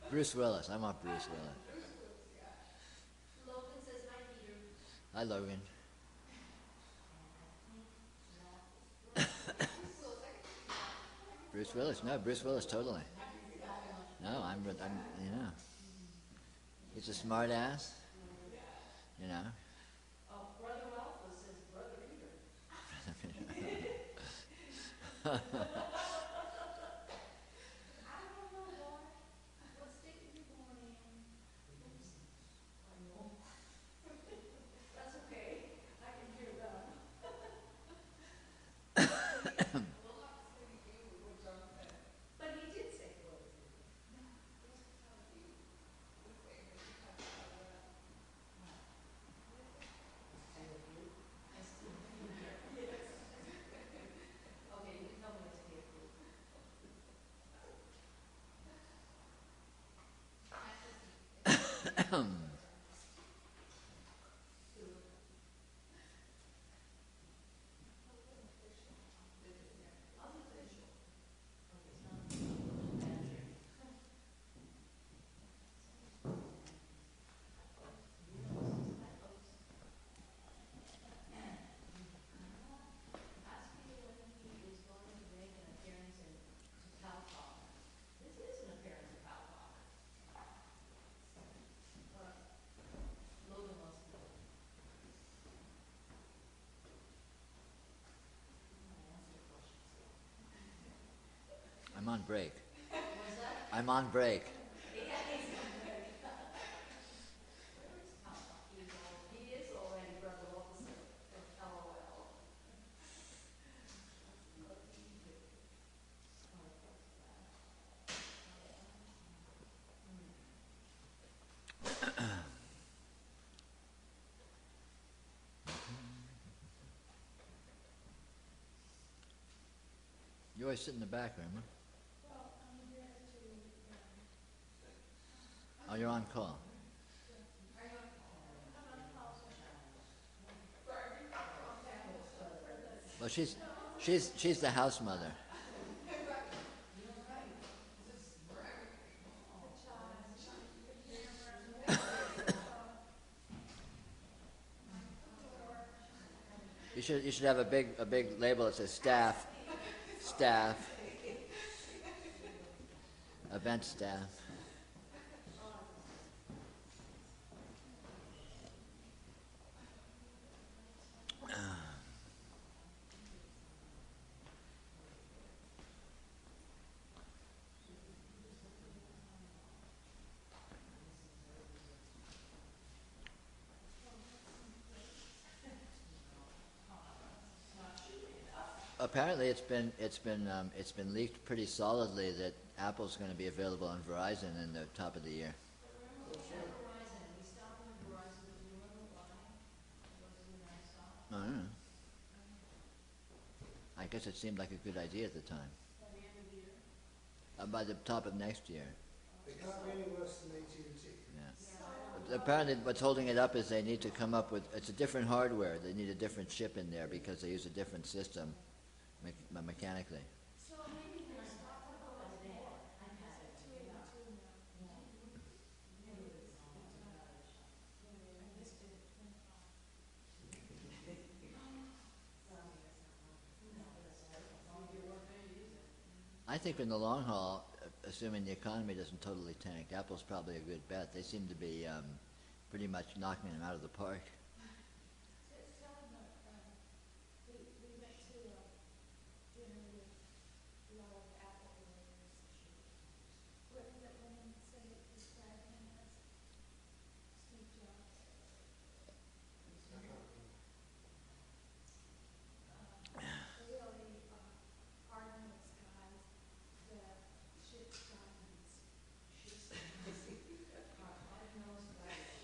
Bruce Willis. I want Bruce Willis. Logan says hi, Peter. Hi, Logan. Bruce Willis. No, Bruce Willis. Totally. No, you know, he's a smart ass. You know. Brother Alpha says brother Peter. I don't know, boy. What state were you born in? Oops. I know. That's okay. I can hear that. But he did say brother Peter. Okay, you can tell me it's here. Ask Peter when he is going to make an appearance in Cow Talk. This is an appearance in Cow Talk. Logan wants to know. Answer questions. I'm on break. What's that? I'm on break. Yeah, he's where is Cow Talk? He is already brother officer. LOL. You always sit in the back room, huh? Oh, you're on call. Well, she's the house mother. You should have a big label that says staff, event staff. Apparently, it's been leaked pretty solidly that Apple's going to be available on Verizon in the top of the year. Verizon. We stopped with Verizon. Do you remember why? What's the nice stop? I don't know. I guess it seemed like a good idea at the time. By the end of the year? By the top of next year. They can't be any worse than AT&T. Yeah. Apparently, what's holding it up is they need to come up with. It's a different hardware. They need a different chip in there because they use a different system mechanically. So maybe we'll stop with Verizon. I've had it. I think in the long haul, assuming the economy doesn't totally tank, Apple's probably a good bet. They seem to be pretty much knocking them out of the park.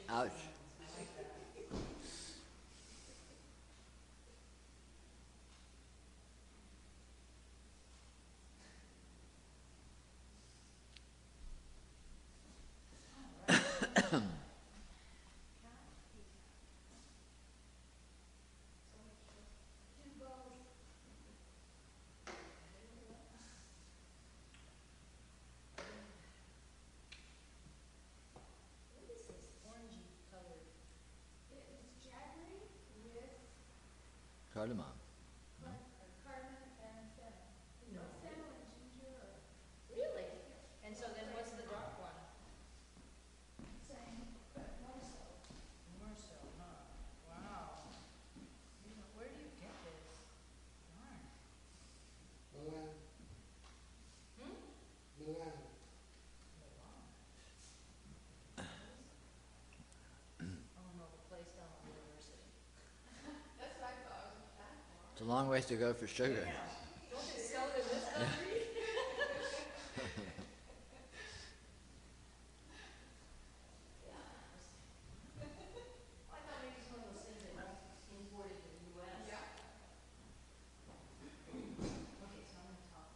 Ouch. cardamom. Cardamom and fennel. No. Fennel and ginger or Really? And so then what's the dark one? same, but more so. More so, huh? Wow. You know, where do you get this? Darn. Milan, Hmm? Milan. Oh no, the place down at the university. That's what I thought, was that far? It's a long ways to go for sugar. Yeah. Don't they sell it in this country? Yeah. I thought maybe it's one of those things that won't import it to the US. Yeah. Okay, so I'm gonna talk.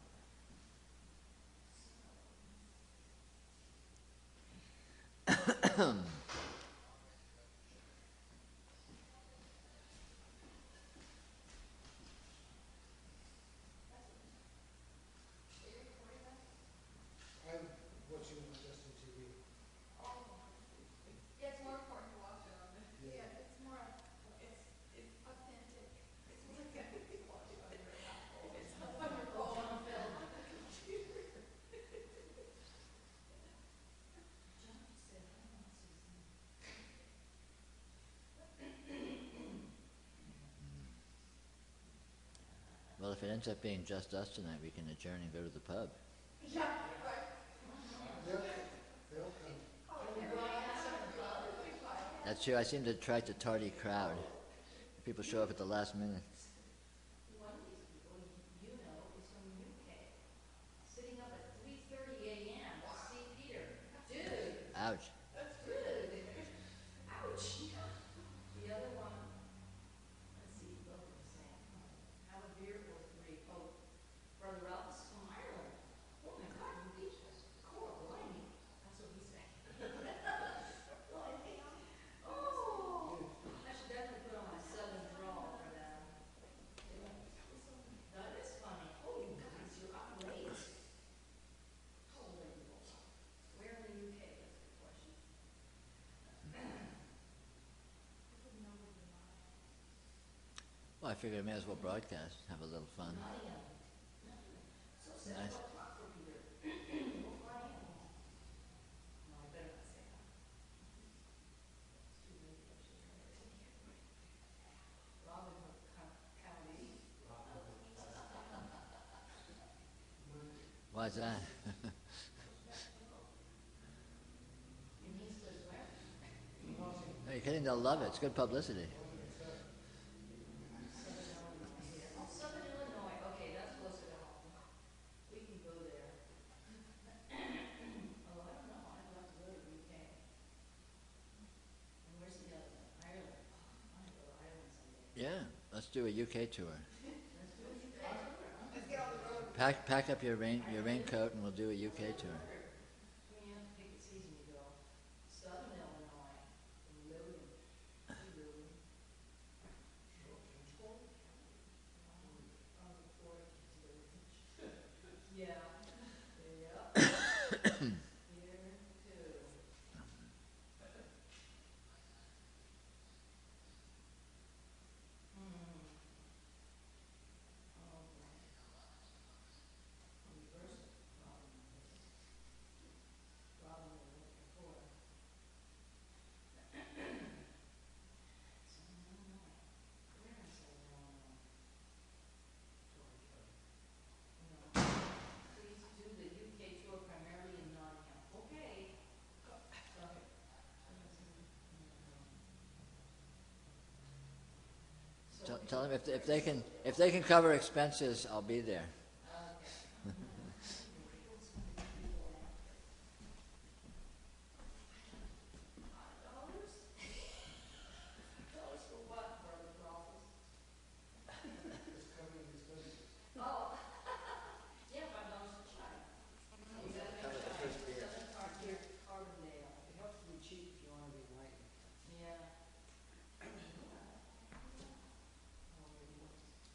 I'm watching on Justin TV. Yeah, it's more important to watch it on the, Yeah. yeah, it's more, it's authentic. It's more authentic to watch it on your Apple. It's not on your phone. John Feld. John said, I want Susan. Well, if it ends up being just us tonight, we can adjourn and go to the pub. Yeah, right. They'll come. That's true. I seem to attract a tardy crowd. People show up at the last minute. One of these people you know is from the UK, sitting up at 3:30 a.m. to see Peter. Dude, Ouch. dude, ouch. The other one, let's see, both of them saying, have a beer or three. Oh, Brother Ralph is from Ireland. Oh my God, you beat us. Cool, blimey. That's what he said. Blimey. Oh, I should definitely put on my southern drawl for them. That is funny. Oh, you guys, you're up late. How old are you? Where in the UK? That's a good question. Well, I figured I may as well broadcast, have a little fun. Nottingham. So 7 Nice. o'clock for Peter. We'll fly in. No, I better not say that. It's too late for she Robin Hood County. Why is that? Your niece lives where? No, you're kidding, they'll love it. It's good publicity. Oh, Southern Illinois. Okay, that's closer to home. We can go there. Oh, I don't know. I'd love to go to the UK. And where's the other one? Ireland. Oh, I want to go to Ireland someday. Yeah, let's do a UK tour. Let's do a UK tour. Let's get on the road. Pack up your raincoat and we'll do a UK tour. We have to pick a season to go. Southern Illinois. Logan. Logan. On the 4th to the yeah. Yeah. Here too. Hmm. Oh boy. Reverse it. Robin was looking for. Southern Illinois. Where in Southern Illinois? No. Please do the UK tour primarily in Nottingham. Okay. Sorry. So Tell them if they can cover expenses, I'll be there. $5? $5 for what, Brother Ralphus? It's covering the expenses. Oh, yeah, $5 for chai. You gotta make chai. Doesn't cost you Carbondale. It helps to be cheap if you want to be enlightened. Yeah. Oh, wait, what's-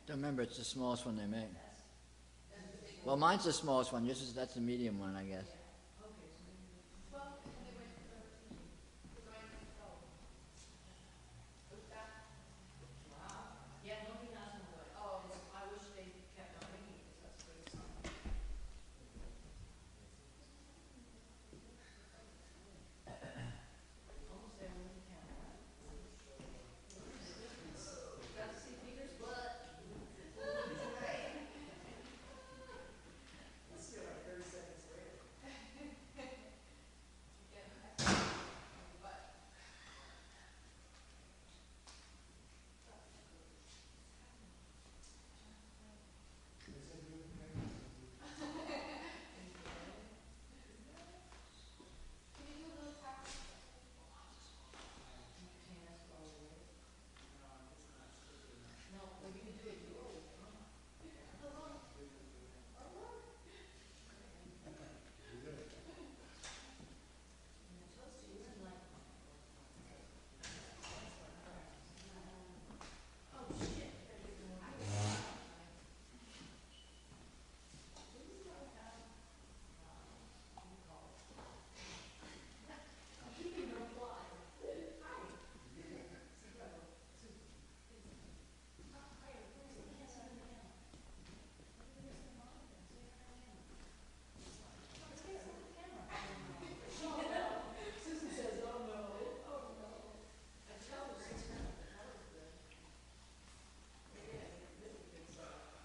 Don't remember, it's the smallest one they make. Well, mine's the smallest one. Yours is, that's the medium one, I guess. Well, and they went to 13, because mine is 12. Wow. Yeah, nobody has one, but, I wish they kept on making it, because that's a great song. Almost there, when you can. Got to see Peter's butt. Can you do a little tap? Hands all the way. No, well, you can do it your way, come on. Toast you in like. Oh, shit. Susan says, oh no. Oh no. I tell her, that was good. Yeah, really good stuff.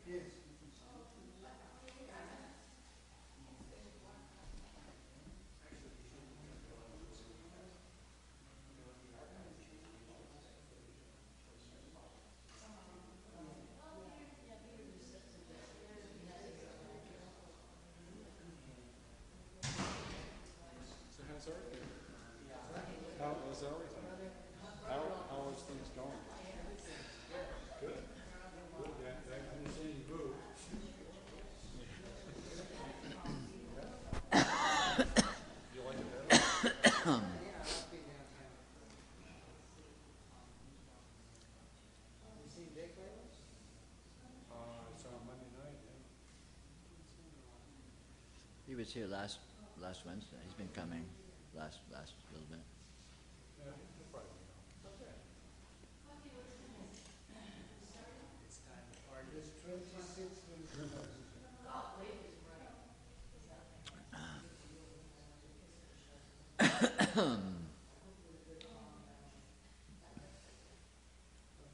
Yes. So how's everything? How is everything? How is things going? Good. Good, yeah, I haven't seen you move. You like it better? I've been downtown. You seen Dick lately? It's on Monday night, yeah. He was here last Wednesday. He's been coming last little bit. Yeah, he'll probably be on. There's 26 new. How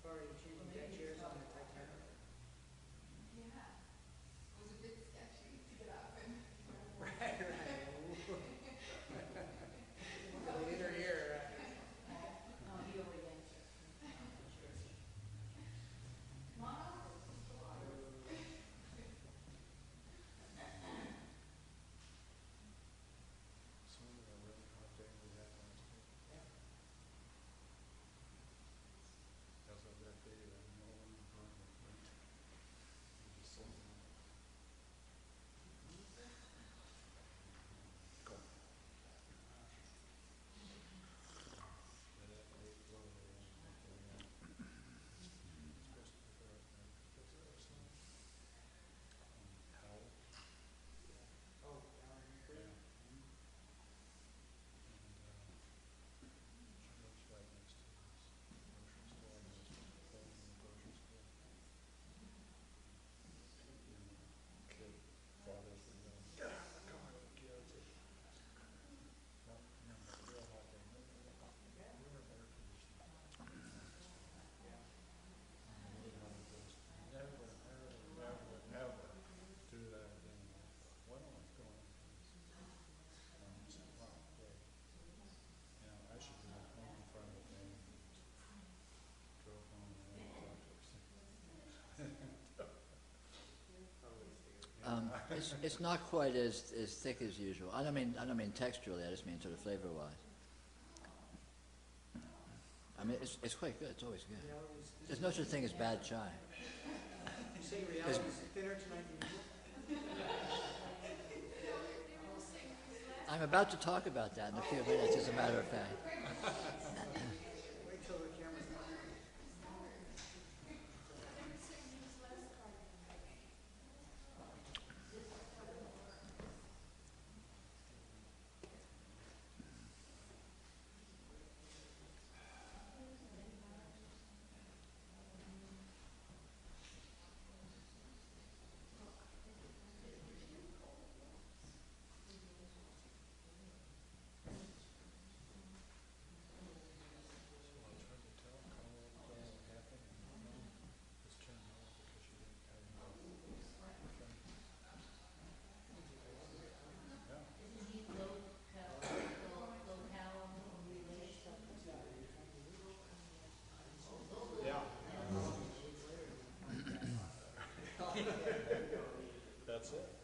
far are you choosing deck chairs on the Titanic? Yeah. It was a bit sketchy to get up and. Right. The inner ear. No, he already answered. Come on over, it's the water. So we had a really hot day we had last week. As of that day, I had no one in front of me. It was so hot. Go. And at 8:12 a.m., I came in. Supposed to pick her up and pick her up some towel. Oh, down here. Yeah. And she lives right next to this grocery store, and there's a phone in the grocery store. And kid, father's been going, get out of the car, kids. Well, you know, real hot day. We're in air conditioning. Never, ever, never do that again. Why don't I go in this hot day? You know, I should be home in front of the thing. Drove home and then talked to her. It's not quite as thick as usual. I don't mean texturally. I just mean sort of flavor wise. I mean, it's quite good. It's always good. Reality's- There's no such thing as bad chai. You say reality's thinner tonight than usual? I'm about to talk about that in a few minutes, as a matter of fact. Wait till the camera's on. That's it.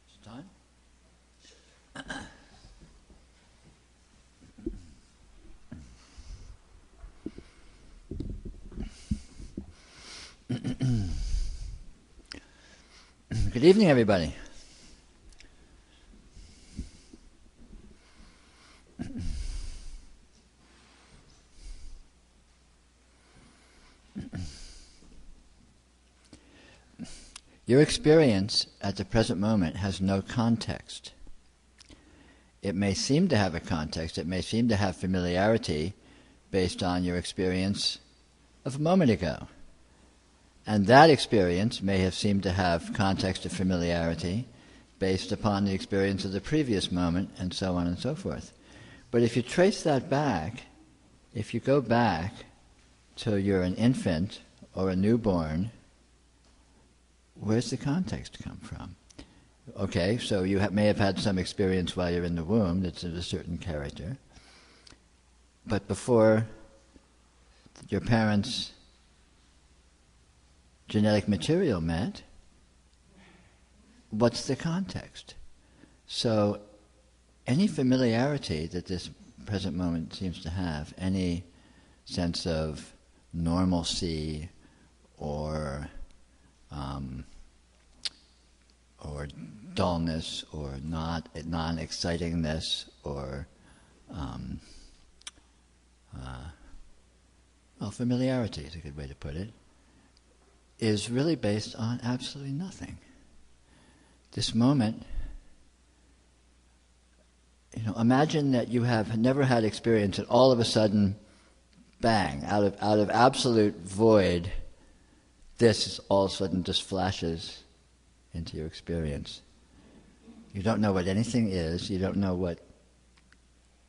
It's time? Good evening, everybody. Your experience at the present moment has no context. It may seem to have a context, it may seem to have familiarity based on your experience of a moment ago. And that experience may have seemed to have context of familiarity based upon the experience of the previous moment, and so on and so forth. But if you trace that back, if you go back till you're an infant or a newborn, where's the context come from? Okay, so you may have had some experience while you're in the womb that's of a certain character, but before your parents' genetic material met, what's the context? So any familiarity that this present moment seems to have, any sense of normalcy or dullness, or non-excitingness, or familiarity is a good way to put it, is really based on absolutely nothing. This moment, imagine that you have never had experience and all of a sudden, bang, out of absolute void, this all of a sudden just flashes into your experience. You don't know what anything is, you don't know what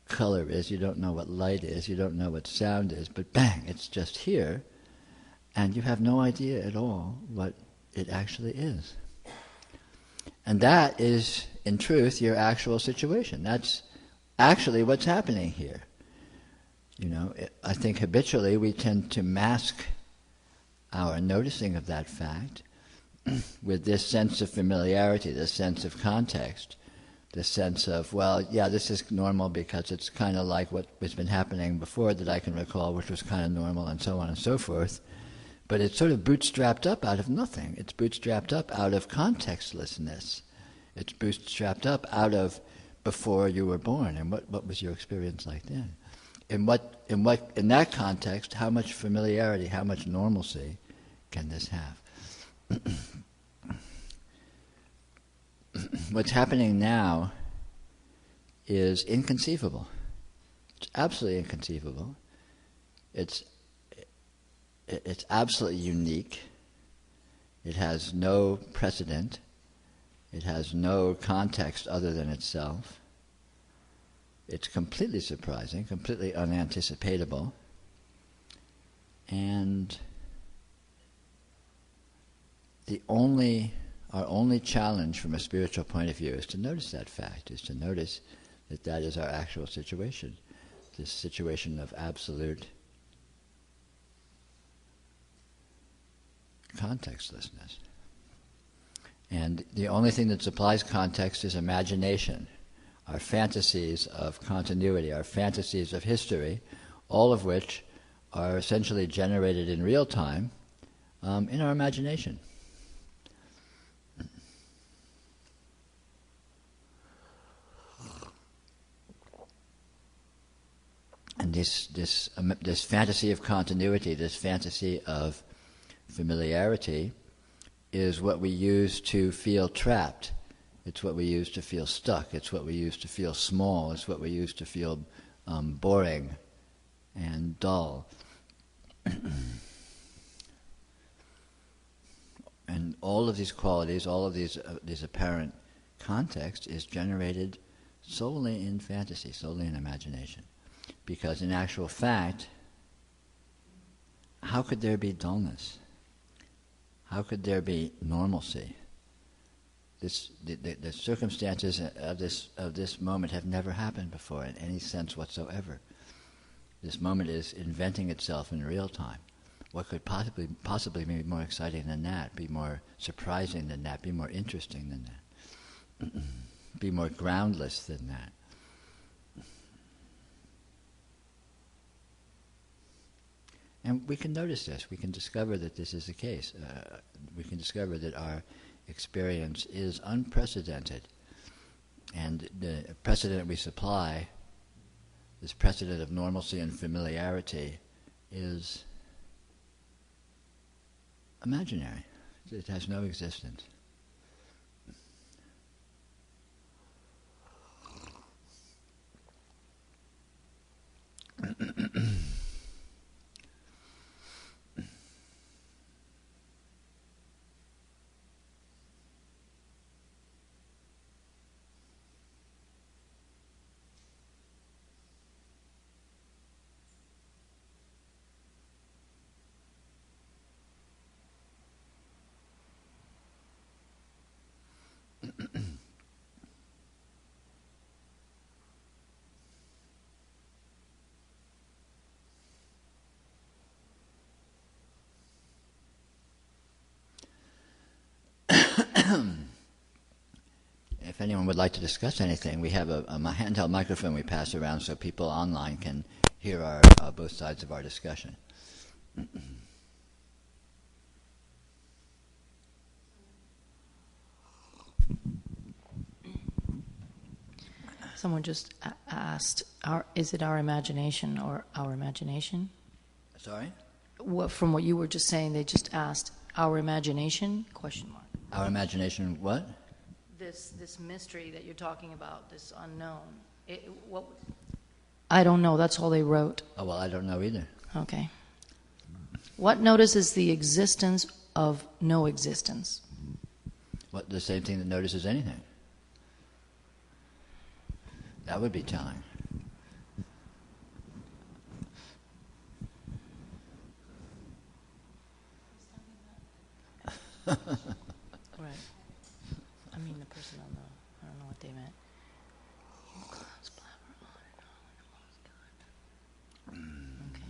color is, you don't know what light is, you don't know what sound is, but bang, it's just here, and you have no idea at all what it actually is. And that is, in truth, your actual situation. That's actually what's happening here. I think habitually we tend to mask our noticing of that fact with this sense of familiarity, this sense of context, this sense of, this is normal because it's kind of like what has been happening before that I can recall, which was kind of normal, and so on and so forth. But it's sort of bootstrapped up out of nothing. It's bootstrapped up out of contextlessness. It's bootstrapped up out of before you were born, and what was your experience like then? In that context, how much familiarity, how much normalcy can this have? What's happening now is inconceivable. It's absolutely inconceivable. It's absolutely unique. It has no precedent. It has no context other than itself. It's completely surprising, completely unanticipatable. And our only challenge from a spiritual point of view is to notice that fact, is to notice that that is our actual situation, this situation of absolute contextlessness. And the only thing that supplies context is imagination, our fantasies of continuity, our fantasies of history, all of which are essentially generated in real time in our imagination. And this fantasy of continuity, this fantasy of familiarity, is what we use to feel trapped. It's what we use to feel stuck. It's what we use to feel small. It's what we use to feel boring and dull. And all of these qualities, all of these apparent context is generated solely in fantasy, solely in imagination. Because in actual fact, how could there be dullness? How could there be normalcy? The circumstances of this moment have never happened before in any sense whatsoever. This moment is inventing itself in real time. What could possibly be more exciting than that? Be more surprising than that? Be more interesting than that? Be more groundless than that? And we can notice this. We can discover that this is the case. We can discover that our experience is unprecedented. And the precedent we supply, this precedent of normalcy and familiarity, is imaginary. It has no existence. If anyone would like to discuss anything, we have a handheld microphone we pass around so people online can hear both sides of our discussion. Someone just asked, is it our imagination or our imagination? Sorry? From what you were just saying, they just asked, our imagination? Question mark. Our imagination, what? This mystery that you're talking about, this unknown. What? I don't know. That's all they wrote. Oh, well, I don't know either. Okay. What notices the existence of no existence? What, the same thing that notices anything? That would be telling. Right. I mean, the person on the, I don't know what they meant. Clouds blabber on and on when the moon's gone. Okay.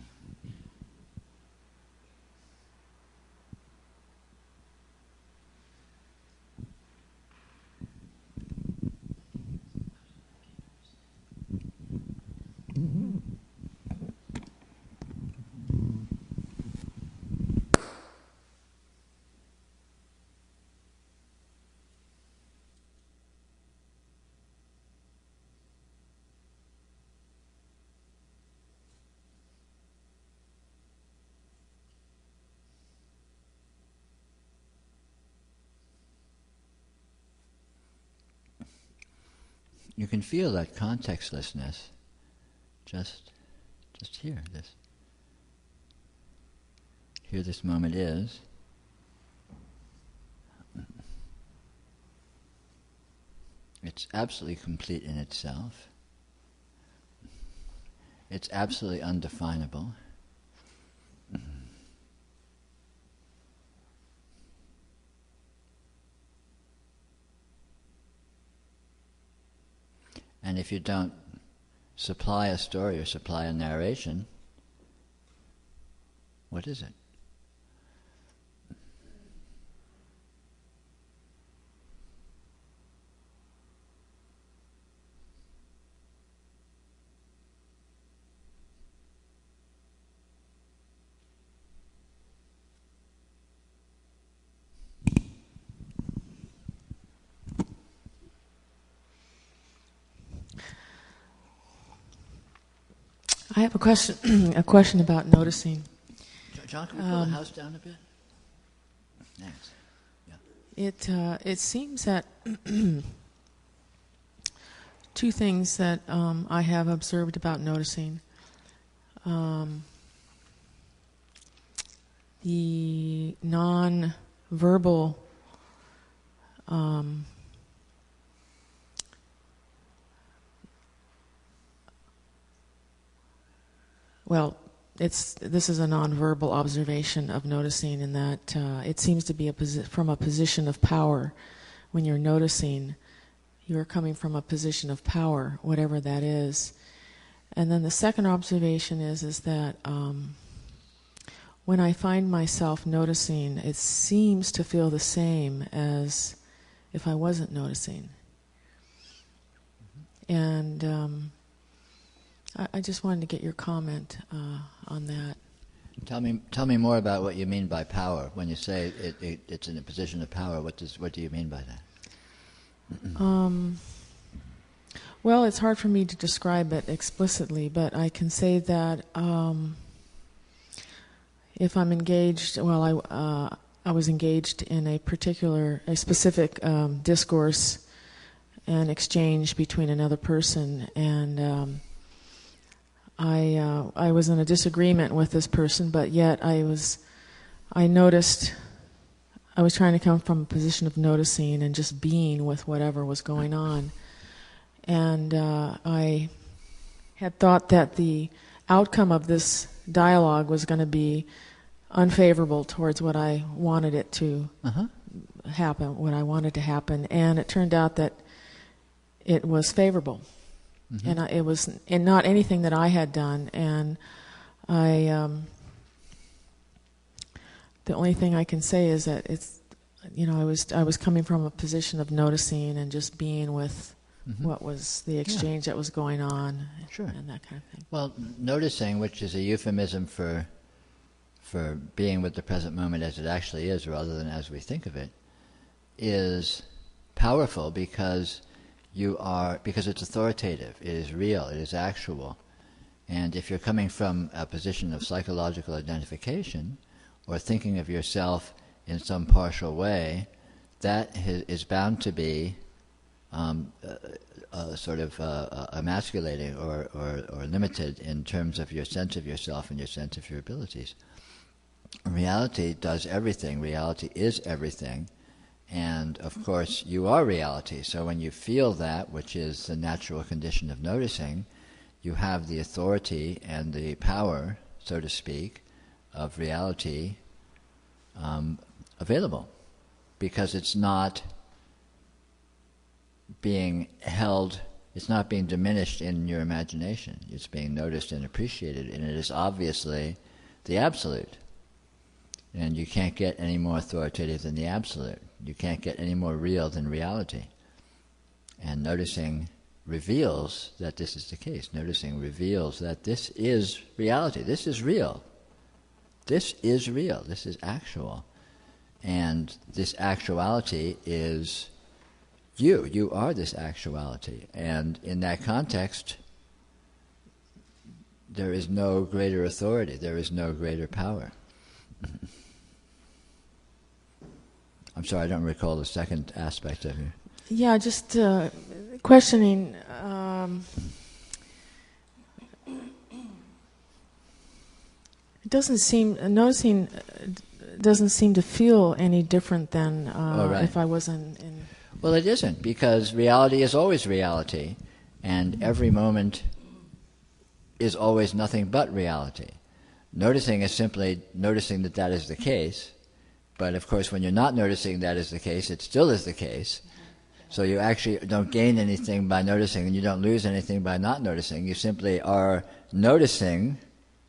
You can feel that contextlessness just here, this. Here this moment is. It's absolutely complete in itself. It's absolutely undefinable. And if you don't supply a story or supply a narration, what is it? I have a question. A question about noticing. John, can we pull the house down a bit? Thanks. Yeah. It seems that two things that I have observed about noticing. The non-verbal this is a nonverbal observation of noticing, in that it seems to be from a position of power. When you're noticing, you're coming from a position of power, whatever that is. And then the second observation is that when I find myself noticing, it seems to feel the same as if I wasn't noticing. And I just wanted to get your comment on that. Tell me more about what you mean by power. When you say it's in a position of power, what do you mean by that? Well, it's hard for me to describe it explicitly, but I can say that if I'm engaged, I was engaged in a specific discourse and exchange between another person, and I was in a disagreement with this person, but yet I noticed. I was trying to come from a position of noticing and just being with whatever was going on. And I had thought that the outcome of this dialogue was going to be unfavorable towards what I wanted it to happen, what I wanted to happen. And it turned out that it was favorable. Mm-hmm. And it was not anything that I had done. And the only thing I can say is that it's, I was coming from a position of noticing and just being with what was the exchange that was going on, and that kind of thing. Well, noticing, which is a euphemism for being with the present moment as it actually is, rather than as we think of it, is powerful because you are, because it's authoritative, it is real, it is actual. And if you're coming from a position of psychological identification, or thinking of yourself in some partial way, that is bound to be sort of emasculating or limited in terms of your sense of yourself and your sense of your abilities. Reality does everything. Reality is everything. And, of course, you are reality. So when you feel that, which is the natural condition of noticing, you have the authority and the power, so to speak, of reality available. Because it's not being held, it's not being diminished in your imagination. It's being noticed and appreciated, and it is obviously the absolute. And you can't get any more authoritative than the absolute. You can't get any more real than reality. And noticing reveals that this is the case. Noticing reveals that this is reality. This is real. This is real. This is actual. And this actuality is you. You are this actuality. And in that context, there is no greater authority. There is no greater power. I'm sorry, I don't recall the second aspect of it. Yeah, just questioning. It doesn't seem, noticing doesn't seem to feel any different than right. if I was in. Well, it isn't, because reality is always reality, and every moment is always nothing but reality. Noticing is simply noticing that that is the case, but of course when you're not noticing that is the case, it still is the case. So you actually don't gain anything by noticing, and you don't lose anything by not noticing. You simply are noticing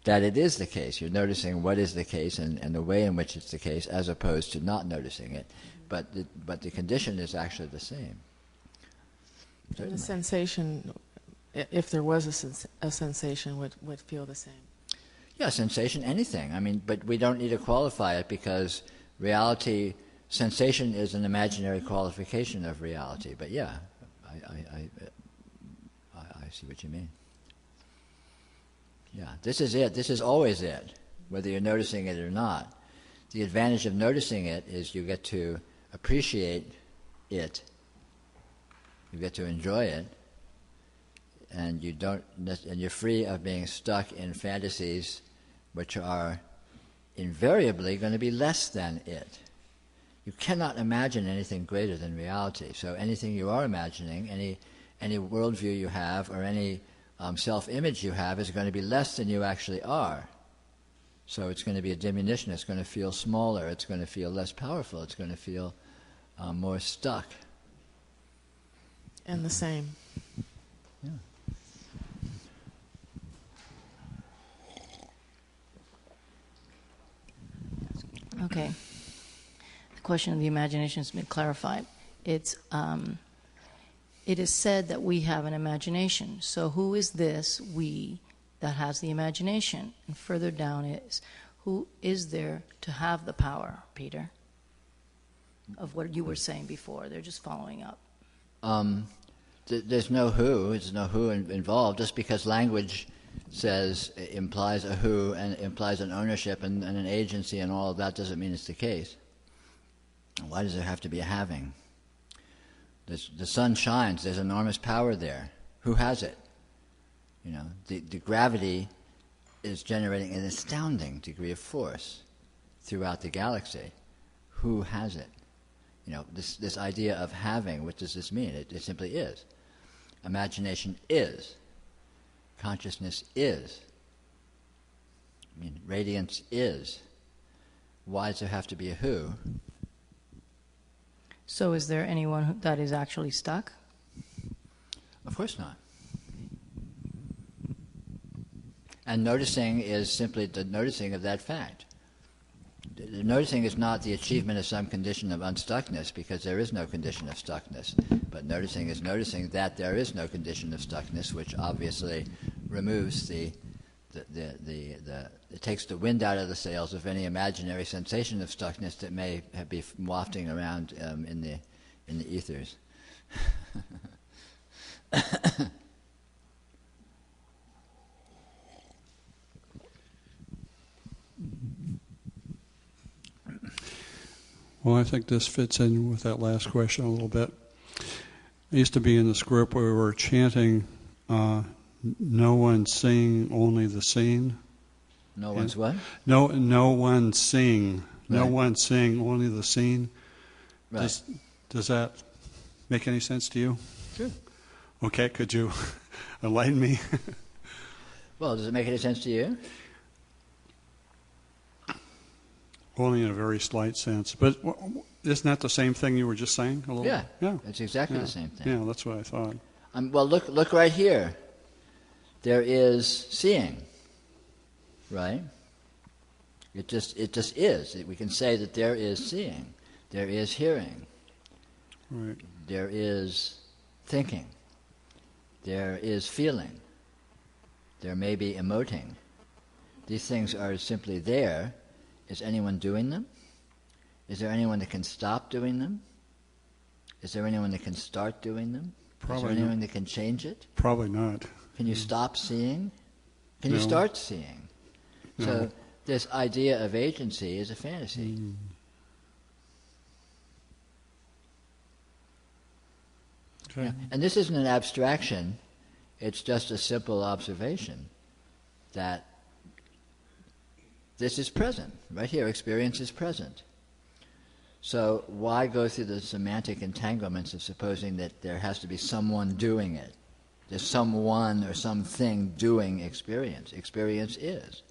that it is the case. You're noticing what is the case and the way in which it's the case, as opposed to not noticing it. But the condition is actually the same. And the sensation, if there was a sensation, would feel the same. Yeah, sensation, anything. I mean, but we don't need to qualify it, because reality, sensation is an imaginary qualification of reality. But yeah, I see what you mean. Yeah, this is it. This is always it, whether you're noticing it or not. The advantage of noticing it is you get to appreciate it, you get to enjoy it, and you're free of being stuck in fantasies which are invariably going to be less than it. You cannot imagine anything greater than reality. So anything you are imagining, any worldview you have, or any self-image you have, is going to be less than you actually are. So it's going to be a diminution. It's going to feel smaller. It's going to feel less powerful. It's going to feel more stuck. And the same. Yeah. Okay. The question of the imagination has been clarified. It is said that we have an imagination. So who is this we that has the imagination? And further down is, who is there to have the power, Peter? Of what you were saying before. They're just following up. There's no who. There's no who involved. Just because language implies a who and implies an ownership and an agency and all of that, doesn't mean it's the case. Why does there have to be a having? The sun shines. There's enormous power there. Who has it? You know, the gravity is generating an astounding degree of force throughout the galaxy. Who has it? You know, this idea of having, what does this mean? It simply is. Imagination is. Consciousness is. I mean, radiance is. Why does there have to be a who? So is there anyone that is actually stuck? Of course not. And noticing is simply the noticing of that fact. The noticing is not the achievement of some condition of unstuckness, because there is no condition of stuckness. But noticing is noticing that there is no condition of stuckness, which obviously removes it takes the wind out of the sails of any imaginary sensation of stuckness that may be wafting around in the ethers. Well, I think this fits in with that last question a little bit. I used to be in this group where we were chanting, no one sing, only the seen. No one's what? No one sing. No Right. one sing, only the seen. Right. Does that make any sense to you? Sure. Okay, could you enlighten me? Well, does it make any sense to you? Only in a very slight sense. But isn't that the same thing you were just saying? A little? Yeah. Yeah. It's exactly Yeah. the same thing. Yeah, that's what I thought. Well, look right here. There is seeing, right? It just is. We can say that there is seeing, there is hearing, Right. there is thinking, there is feeling, there may be emoting. These things are simply there. Is anyone doing them? Is there anyone that can stop doing them? Is there anyone that can start doing them? Probably Is there not. anyone that can change it? Probably not. Can you stop seeing? Can you No. start seeing? No. So this idea of agency is a fantasy. Okay. Yeah. And this isn't an abstraction. It's just a simple observation that this is present. Right here, experience is present. So why go through the semantic entanglements of supposing that there has to be someone doing it? There's someone or something doing experience. Experience is.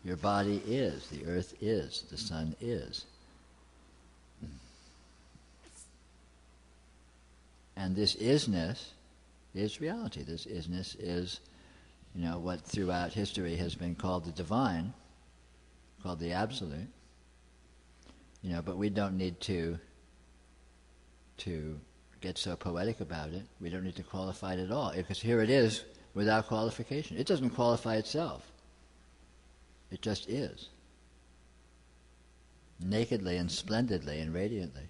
Your body is. The earth is. The sun is. And this isness is reality. This isness is, what throughout history has been called the divine, called the absolute. But we don't need to get so poetic about it. We don't need to qualify it at all, because here it is without qualification. It doesn't qualify itself. It just is. Nakedly and splendidly and radiantly.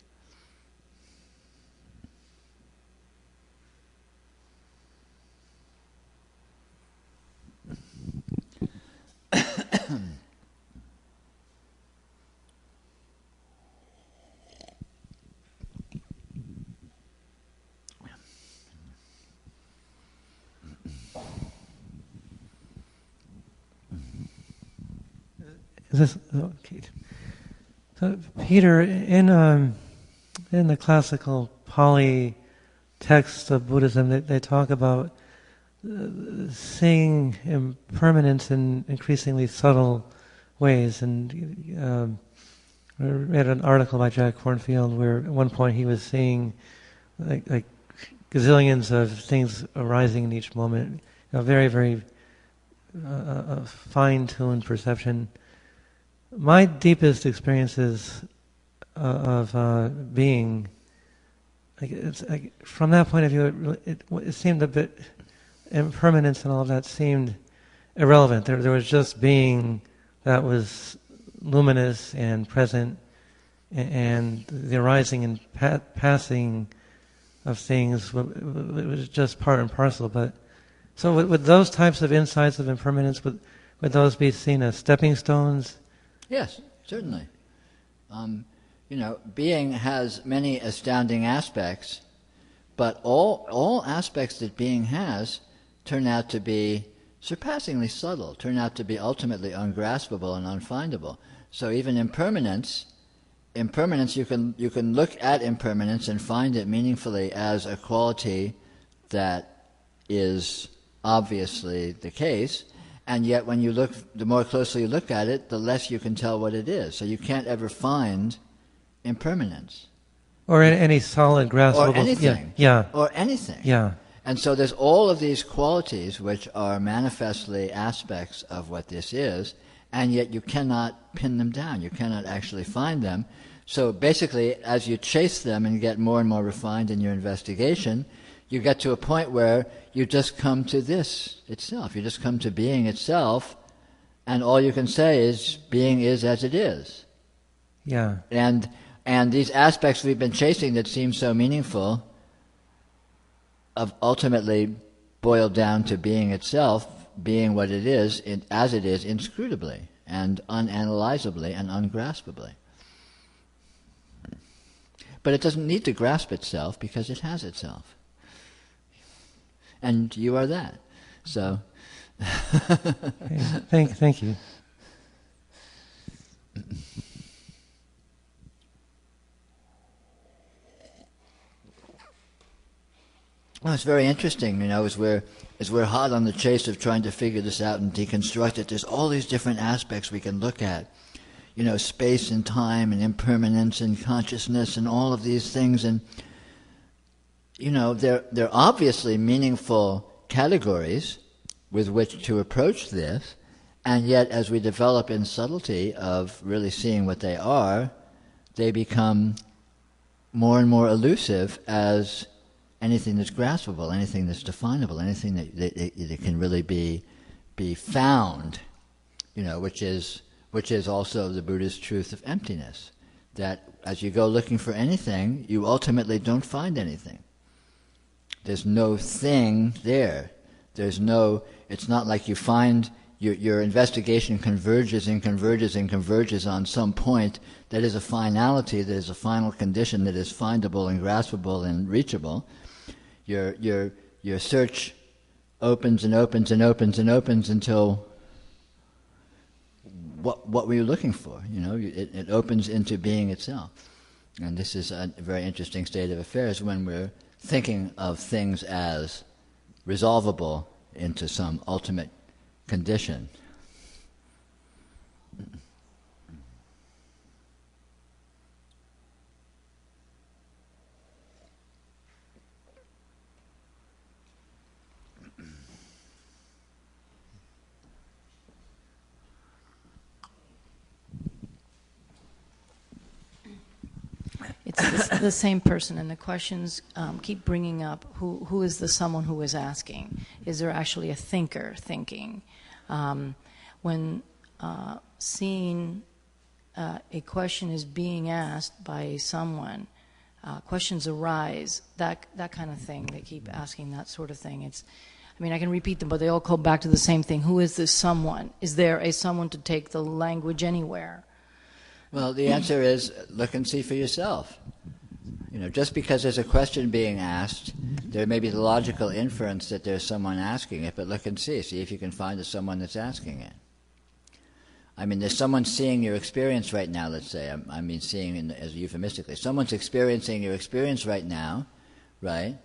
Okay. So, Peter, in the classical Pali texts of Buddhism, they talk about seeing impermanence in increasingly subtle ways. And I read an article by Jack Kornfield where at one point he was seeing like gazillions of things arising in each moment, very, very fine-tuned perception. My deepest experiences of being, from that point of view, it seemed a bit, impermanence and all of that seemed irrelevant. There was just being that was luminous and present, and the arising and passing of things, it was just part and parcel. But so with those types of insights of impermanence, would those be seen as stepping stones? Yes, certainly. Being has many astounding aspects, but all aspects that being has turn out to be surpassingly subtle, turn out to be ultimately ungraspable and unfindable. So even impermanence, you can look at impermanence and find it meaningfully as a quality that is obviously the case. And yet when the more closely you look at it, the less you can tell what it is. So you can't ever find impermanence. Or any solid, graspable... Or anything. Yeah. Or anything. Yeah. And so there's all of these qualities which are manifestly aspects of what this is, and yet you cannot pin them down. You cannot actually find them. So basically, as you chase them and get more and more refined in your investigation, you get to a point where you just come to this itself. You just come to being itself, and all you can say is, being is as it is. Yeah. And these aspects we've been chasing that seem so meaningful ultimately boiled down to being itself, being what it is, as it is, inscrutably and unanalyzably and ungraspably. But it doesn't need to grasp itself because it has itself. And you are that. So... Okay. Thank you. Well, it's very interesting, as we're hot on the chase of trying to figure this out and deconstruct it. There's all these different aspects we can look at, space and time and impermanence and consciousness and all of these things, and they're obviously meaningful categories with which to approach this, and yet as we develop in subtlety of really seeing what they are, they become more and more elusive as anything that's graspable, anything that's definable, anything that can really be found, which is also the Buddhist truth of emptiness, that as you go looking for anything, you ultimately don't find anything. There's no thing there. It's not like you find your investigation converges on some point that is a finality, that is a final condition that is findable and graspable and reachable. Your search opens and opens and opens and opens until what were you looking for? It opens into being itself. And this is a very interesting state of affairs when we're thinking of things as resolvable into some ultimate condition. It's the same person, and the questions keep bringing up who is the someone who is asking? Is there actually a thinker thinking? When seeing a question is being asked by someone, questions arise, that kind of thing. They keep asking that sort of thing. I can repeat them, but they all come back to the same thing. Who is this someone? Is there a someone to take the language anywhere? Well, the answer is look and see for yourself. Just because there's a question being asked, there may be the logical inference that there's someone asking it, but look and see. See if you can find someone that's asking it. There's someone seeing your experience right now, let's say. Seeing as euphemistically. Someone's experiencing your experience right now, right?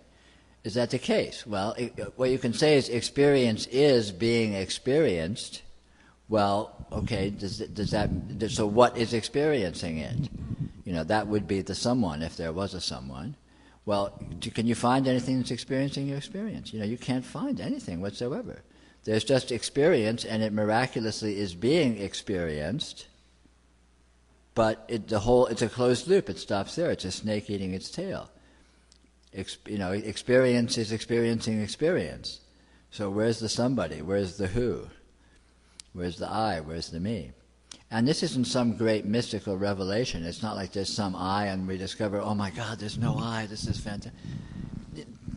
Is that the case? Well, what you can say is experience is being experienced. Well, okay, so what is experiencing it? That would be the someone, if there was a someone. Well, can you find anything that's experiencing your experience? You can't find anything whatsoever. There's just experience, and it miraculously is being experienced, but it's a closed loop. It stops there. It's a snake eating its tail. Experience is experiencing experience. So where's the somebody? Where's the who? Where's the I? Where's the me? And this isn't some great mystical revelation. It's not like there's some I and we discover, oh my God, there's no I. This is fantastic.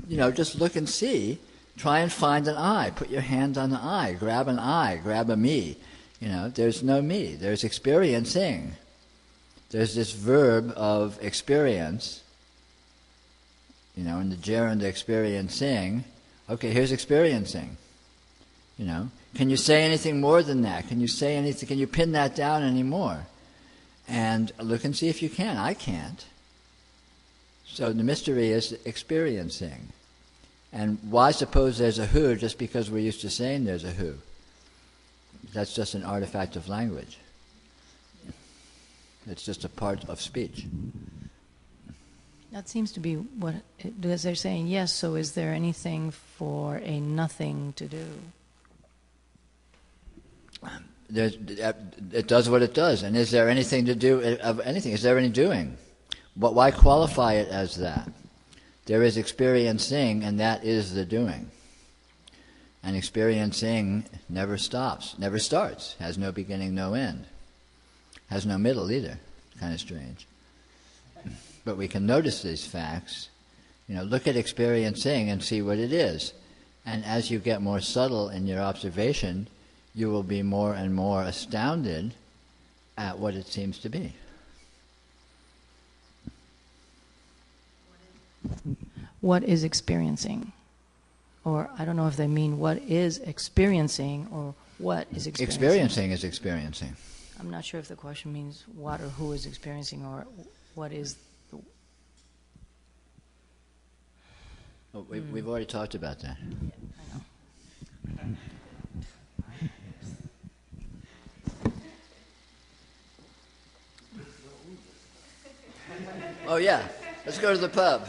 Just look and see. Try and find an I. Put your hand on the I. Grab an I. Grab a me. There's no me. There's experiencing. There's this verb of experience. In the gerund experiencing. Okay, here's experiencing. Can you say anything more than that? Can you say anything? Can you pin that down anymore? And look and see if you can. I can't. So the mystery is experiencing. And why suppose there's a who just because we're used to saying there's a who? That's just an artifact of language. It's just a part of speech. That seems to be what, as they're saying, yes, so is there anything for a nothing to do? It does what it does. And is there anything to do of anything? Is there any doing? Why qualify it as that? There is experiencing, and that is the doing. And experiencing never stops, never starts, has no beginning, no end. Has no middle either. Kind of strange. But we can notice these facts Look at experiencing and see what it is. And as you get more subtle in your observation, you will be more and more astounded at what it seems to be. What is experiencing? Or I don't know if they mean what is experiencing or what is experiencing. Experiencing is experiencing. I'm not sure if the question means what or who is experiencing or what is. We've already talked about that. Yeah, I know. Oh yeah, let's go to the pub.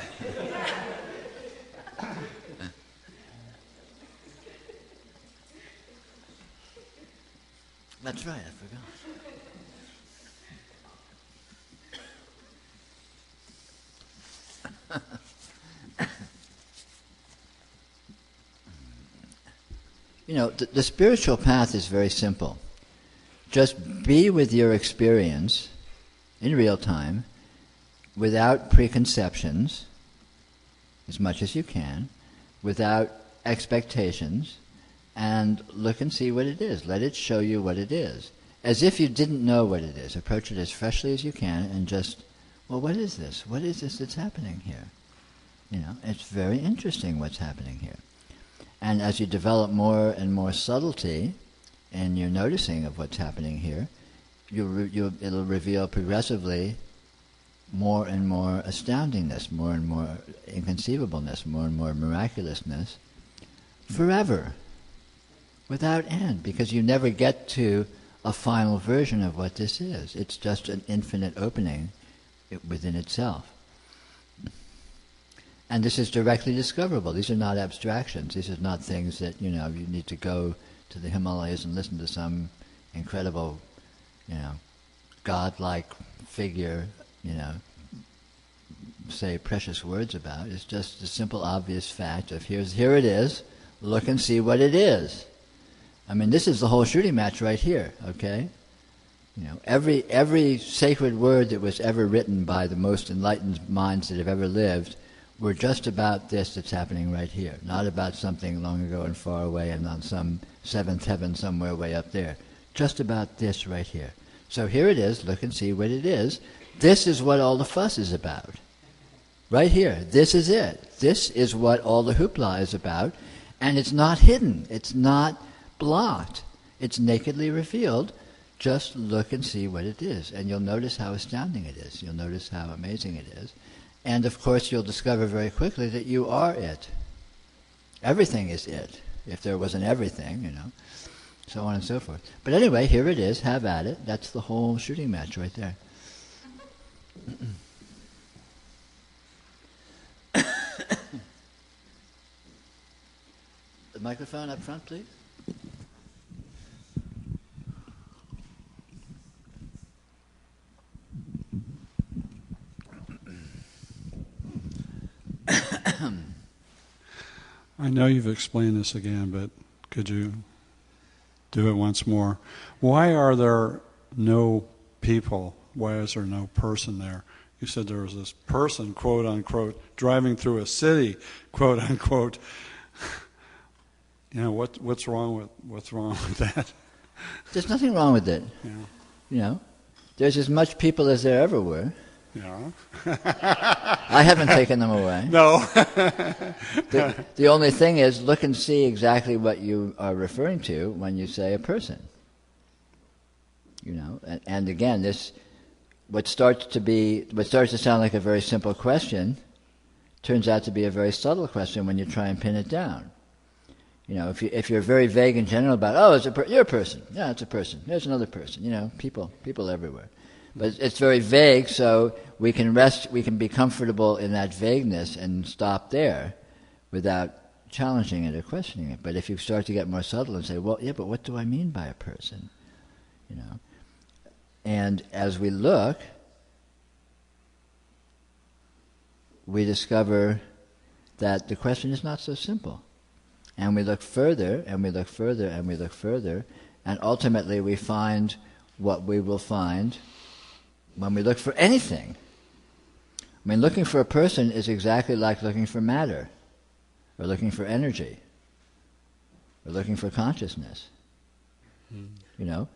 That's right, I forgot. The spiritual path is very simple. Just be with your experience in real time, without preconceptions, as much as you can, without expectations, and look and see what it is. Let it show you what it is. As if you didn't know what it is. Approach it as freshly as you can and just, well, what is this? What is this that's happening here? It's very interesting what's happening here. And as you develop more and more subtlety in your noticing of what's happening here, it'll reveal progressively more and more astoundingness, more and more inconceivableness, more and more miraculousness, forever, without end, because you never get to a final version of what this is. It's just an infinite opening within itself. And this is directly discoverable. These are not abstractions. These are not things that, you need to go to the Himalayas and listen to some incredible, godlike figure, say precious words about. It's just a simple, obvious fact of here it is, look and see what it is. I mean, this is the whole shooting match right here, okay? Every sacred word that was ever written by the most enlightened minds that have ever lived were just about this that's happening right here, not about something long ago and far away and on some seventh heaven somewhere way up there. Just about this right here. So here it is, look and see what it is. This is what all the fuss is about. Right here, this is it. This is what all the hoopla is about, and it's not hidden. It's not blocked. It's nakedly revealed. Just look and see what it is, and you'll notice how astounding it is. You'll notice how amazing it is. And of course you'll discover very quickly that you are it. Everything is it, if there was an everything, so on and so forth. But anyway, here it is, have at it. That's the whole shooting match right there. The microphone up front, please. I know you've explained this again, but could you do it once more? Why are there no people? Why is there no person there? You said there was this person, quote unquote, driving through a city, quote unquote. What's wrong with that? There's nothing wrong with it. Yeah. There's as much people as there ever were. Yeah. I haven't taken them away. No. The only thing is, look and see exactly what you are referring to when you say a person. And again, what starts to sound like a very simple question turns out to be a very subtle question when you try and pin it down. If you're very vague and general about, you're a person. Yeah, it's a person. There's another person. People everywhere. But it's very vague, so we can be comfortable in that vagueness and stop there without challenging it or questioning it. But if you start to get more subtle and say, well, yeah, but what do I mean by a person? And as we look, we discover that the question is not so simple. And we look further, and we look further, and we look further, and ultimately we find what we will find when we look for anything. I mean, looking for a person is exactly like looking for matter, or looking for energy, or looking for consciousness. You know?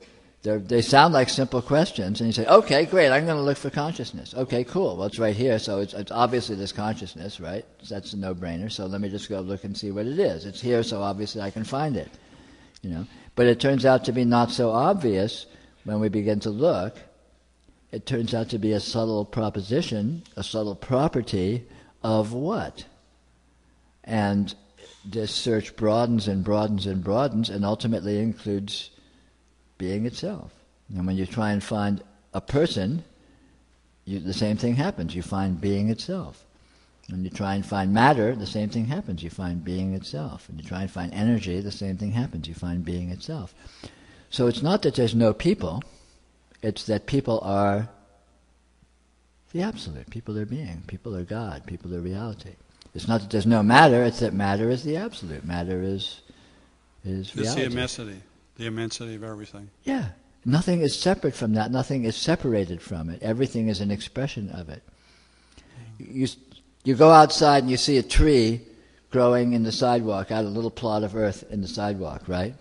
They sound like simple questions, and you say, okay, great, I'm going to look for consciousness. Okay, cool, well, it's right here, so it's obviously this consciousness, right? So that's a no-brainer, so let me just go look and see what it is. It's here, so obviously I can find it. You know? But it turns out to be not so obvious when we begin to look. It turns out to be a subtle proposition, a subtle property of what? And this search broadens and broadens and broadens, and ultimately includes being itself. And when you try and find a person, the same thing happens. You find being itself. When you try and find matter, the same thing happens. You find being itself. When you try and find energy, the same thing happens. You find being itself. So it's not that there's no people. It's that people are the absolute. People are being. People are God. People are reality. It's not that there's no matter. It's that matter is the absolute. Matter is reality. It's the immensity of everything. Yeah. Nothing is separate from that. Nothing is separated from it. Everything is an expression of it. You go outside and you see a tree growing in the sidewalk, out of a little plot of earth in the sidewalk, right?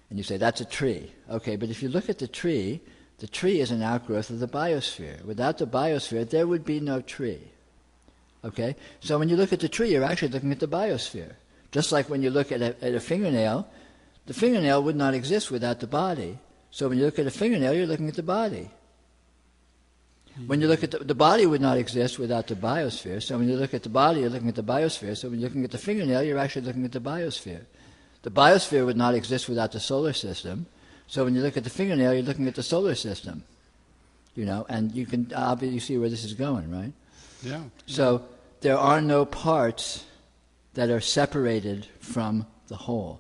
And you say, that's a tree. Okay, but if you look at the tree is an outgrowth of the biosphere. Without the biosphere, there would be no tree. Okay? So when you look at the tree, you're actually looking at the biosphere. Just like when you look at a fingernail, the fingernail would not exist without the body. So when you look at a fingernail, you're looking at the body. When you look at the body would not exist without the biosphere. So when you look at the body, you're looking at the biosphere. So when you're looking at the fingernail, you're actually looking at the biosphere. The biosphere would not exist without the solar system. So when you look at the fingernail, you're looking at the solar system. You know, and you can obviously see where this is going, right? Yeah. So there are no parts that are separated from the whole.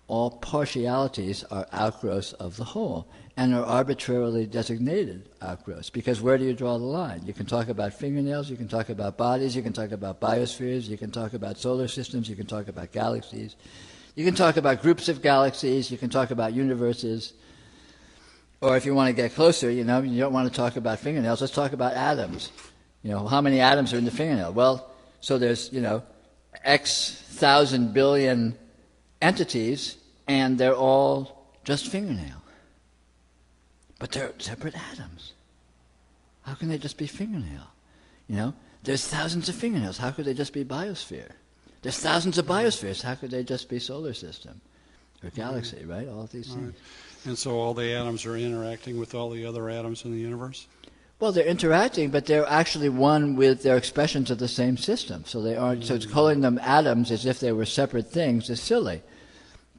All partialities are outgrowths of the whole, and are arbitrarily designated outgrowths. Because where do you draw the line? You can talk about fingernails, you can talk about bodies, you can talk about biospheres, you can talk about solar systems, you can talk about galaxies, you can talk about groups of galaxies, you can talk about universes. Or if you want to get closer, you know, you don't want to talk about fingernails, let's talk about atoms. You know, how many atoms are in the fingernail? Well, so there's, you know, X thousand billion entities, and they're all just fingernail. But they're separate atoms. How can they just be fingernail? You know, there's thousands of fingernails. How could they just be biosphere? There's thousands of biospheres. How could they just be solar system or galaxy, right? All of these things. And so all the atoms are interacting with all the other atoms in the universe? Well, they're interacting, but they're actually one with their expressions of the same system. So they aren't. So it's calling them atoms as if they were separate things is silly.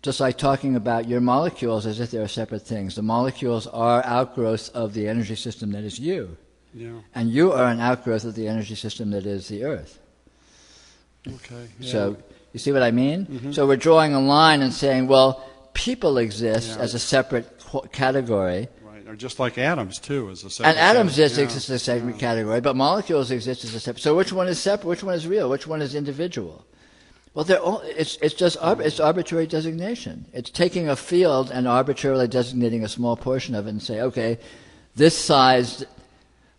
Just like talking about your molecules as if they're separate things. The molecules are outgrowths of the energy system that is you. Yeah. And you are an outgrowth of the energy system that is the earth. Okay. Yeah. So, you see what I mean? Mm-hmm. So we're drawing a line and saying, well, people exist as a separate category. Right. Or just like atoms, too, as a separate And atoms category. exist as a separate category, but molecules exist as a separate. So which one is separate? Which one is real? Which one is individual? Well, they're all, it's just it's arbitrary designation. It's taking a field and arbitrarily designating a small portion of it and say, okay, this size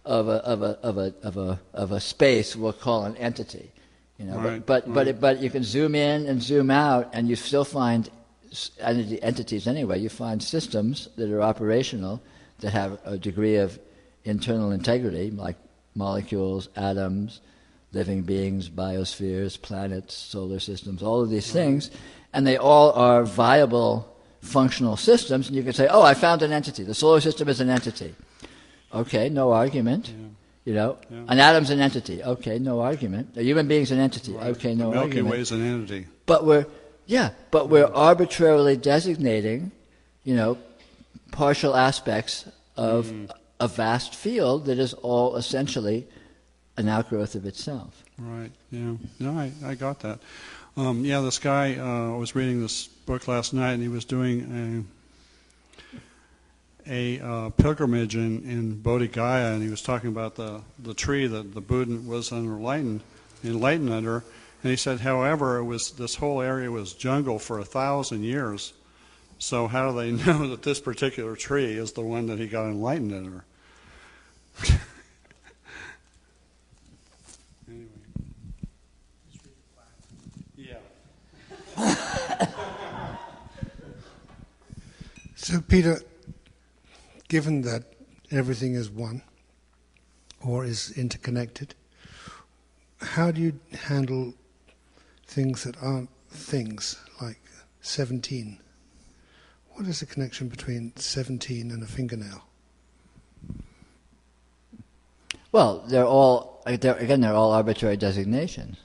of a space we'll call an entity. You know, right, but you can zoom in and zoom out, and you still find entities anyway. You find systems that are operational that have a degree of internal integrity, like molecules, atoms, living beings, biospheres, planets, solar systems, all of these things, and they all are viable functional systems, and you can say, oh, I found an entity. The solar system is an entity. Okay, no argument. Yeah. You know, Yeah. an atom's an entity. Okay, no argument. A human being's an entity. Right. Okay, no the Milky argument. Way is an entity. But we're arbitrarily designating, you know, partial aspects of a vast field that is all essentially an outgrowth of itself. Right, yeah. No, I got that. This guy, I was reading this book last night, and he was doing a pilgrimage in Bodhi Gaya, and he was talking about the tree that the Buddha was enlightened under. And he said, however, this whole area was jungle for 1,000 years. So how do they know that this particular tree is the one that he got enlightened under? So, Peter, given that everything is one or is interconnected, how do you handle things that aren't things, like 17? What is the connection between 17 and a fingernail? Well, they're all arbitrary designations.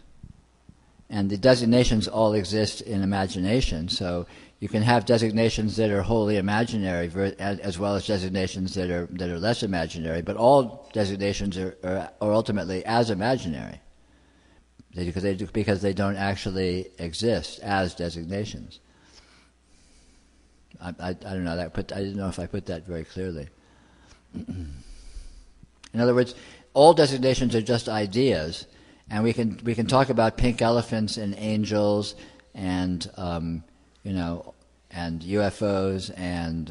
And the designations all exist in imagination. So you can have designations that are wholly imaginary as well as designations that are less imaginary, but all designations are ultimately as imaginary because they don't actually exist as designations. I don't know. I didn't know if I put that very clearly. In other words, all designations are just ideas, and we can talk about pink elephants and angels, and and UFOs and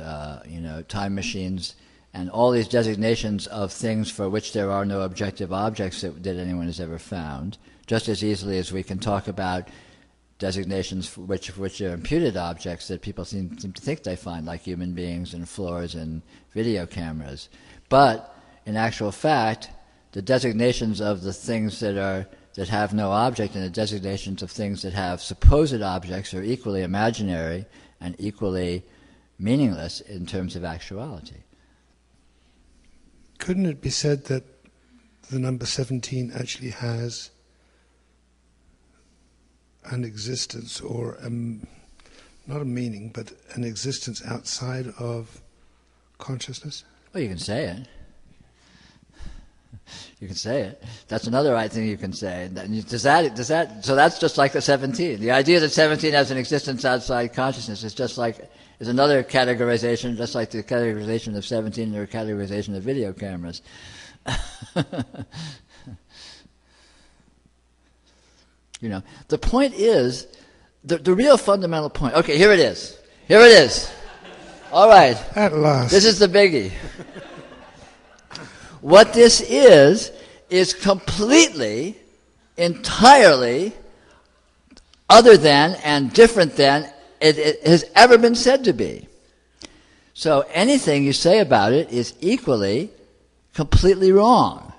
time machines, and all these designations of things for which there are no objective objects that anyone has ever found, just as easily as we can talk about designations for which are imputed objects that people seem to think they find, like human beings and floors and video cameras. But in actual fact, the designations of the things that have no object and the designations of things that have supposed objects are equally imaginary and equally meaningless in terms of actuality. Couldn't it be said that the number 17 actually has an existence, or not a meaning, but an existence outside of consciousness? Well, you can say it. You can say it. That's another right thing you can say. So that's just like the 17. The idea that 17 has an existence outside consciousness is another categorization, just like the categorization of 17 or categorization of video cameras. The point is, the real fundamental point. Okay, here it is. Here it is. All right. At last. This is the biggie. What this is completely, entirely other than and different than it has ever been said to be. So anything you say about it is equally, completely wrong.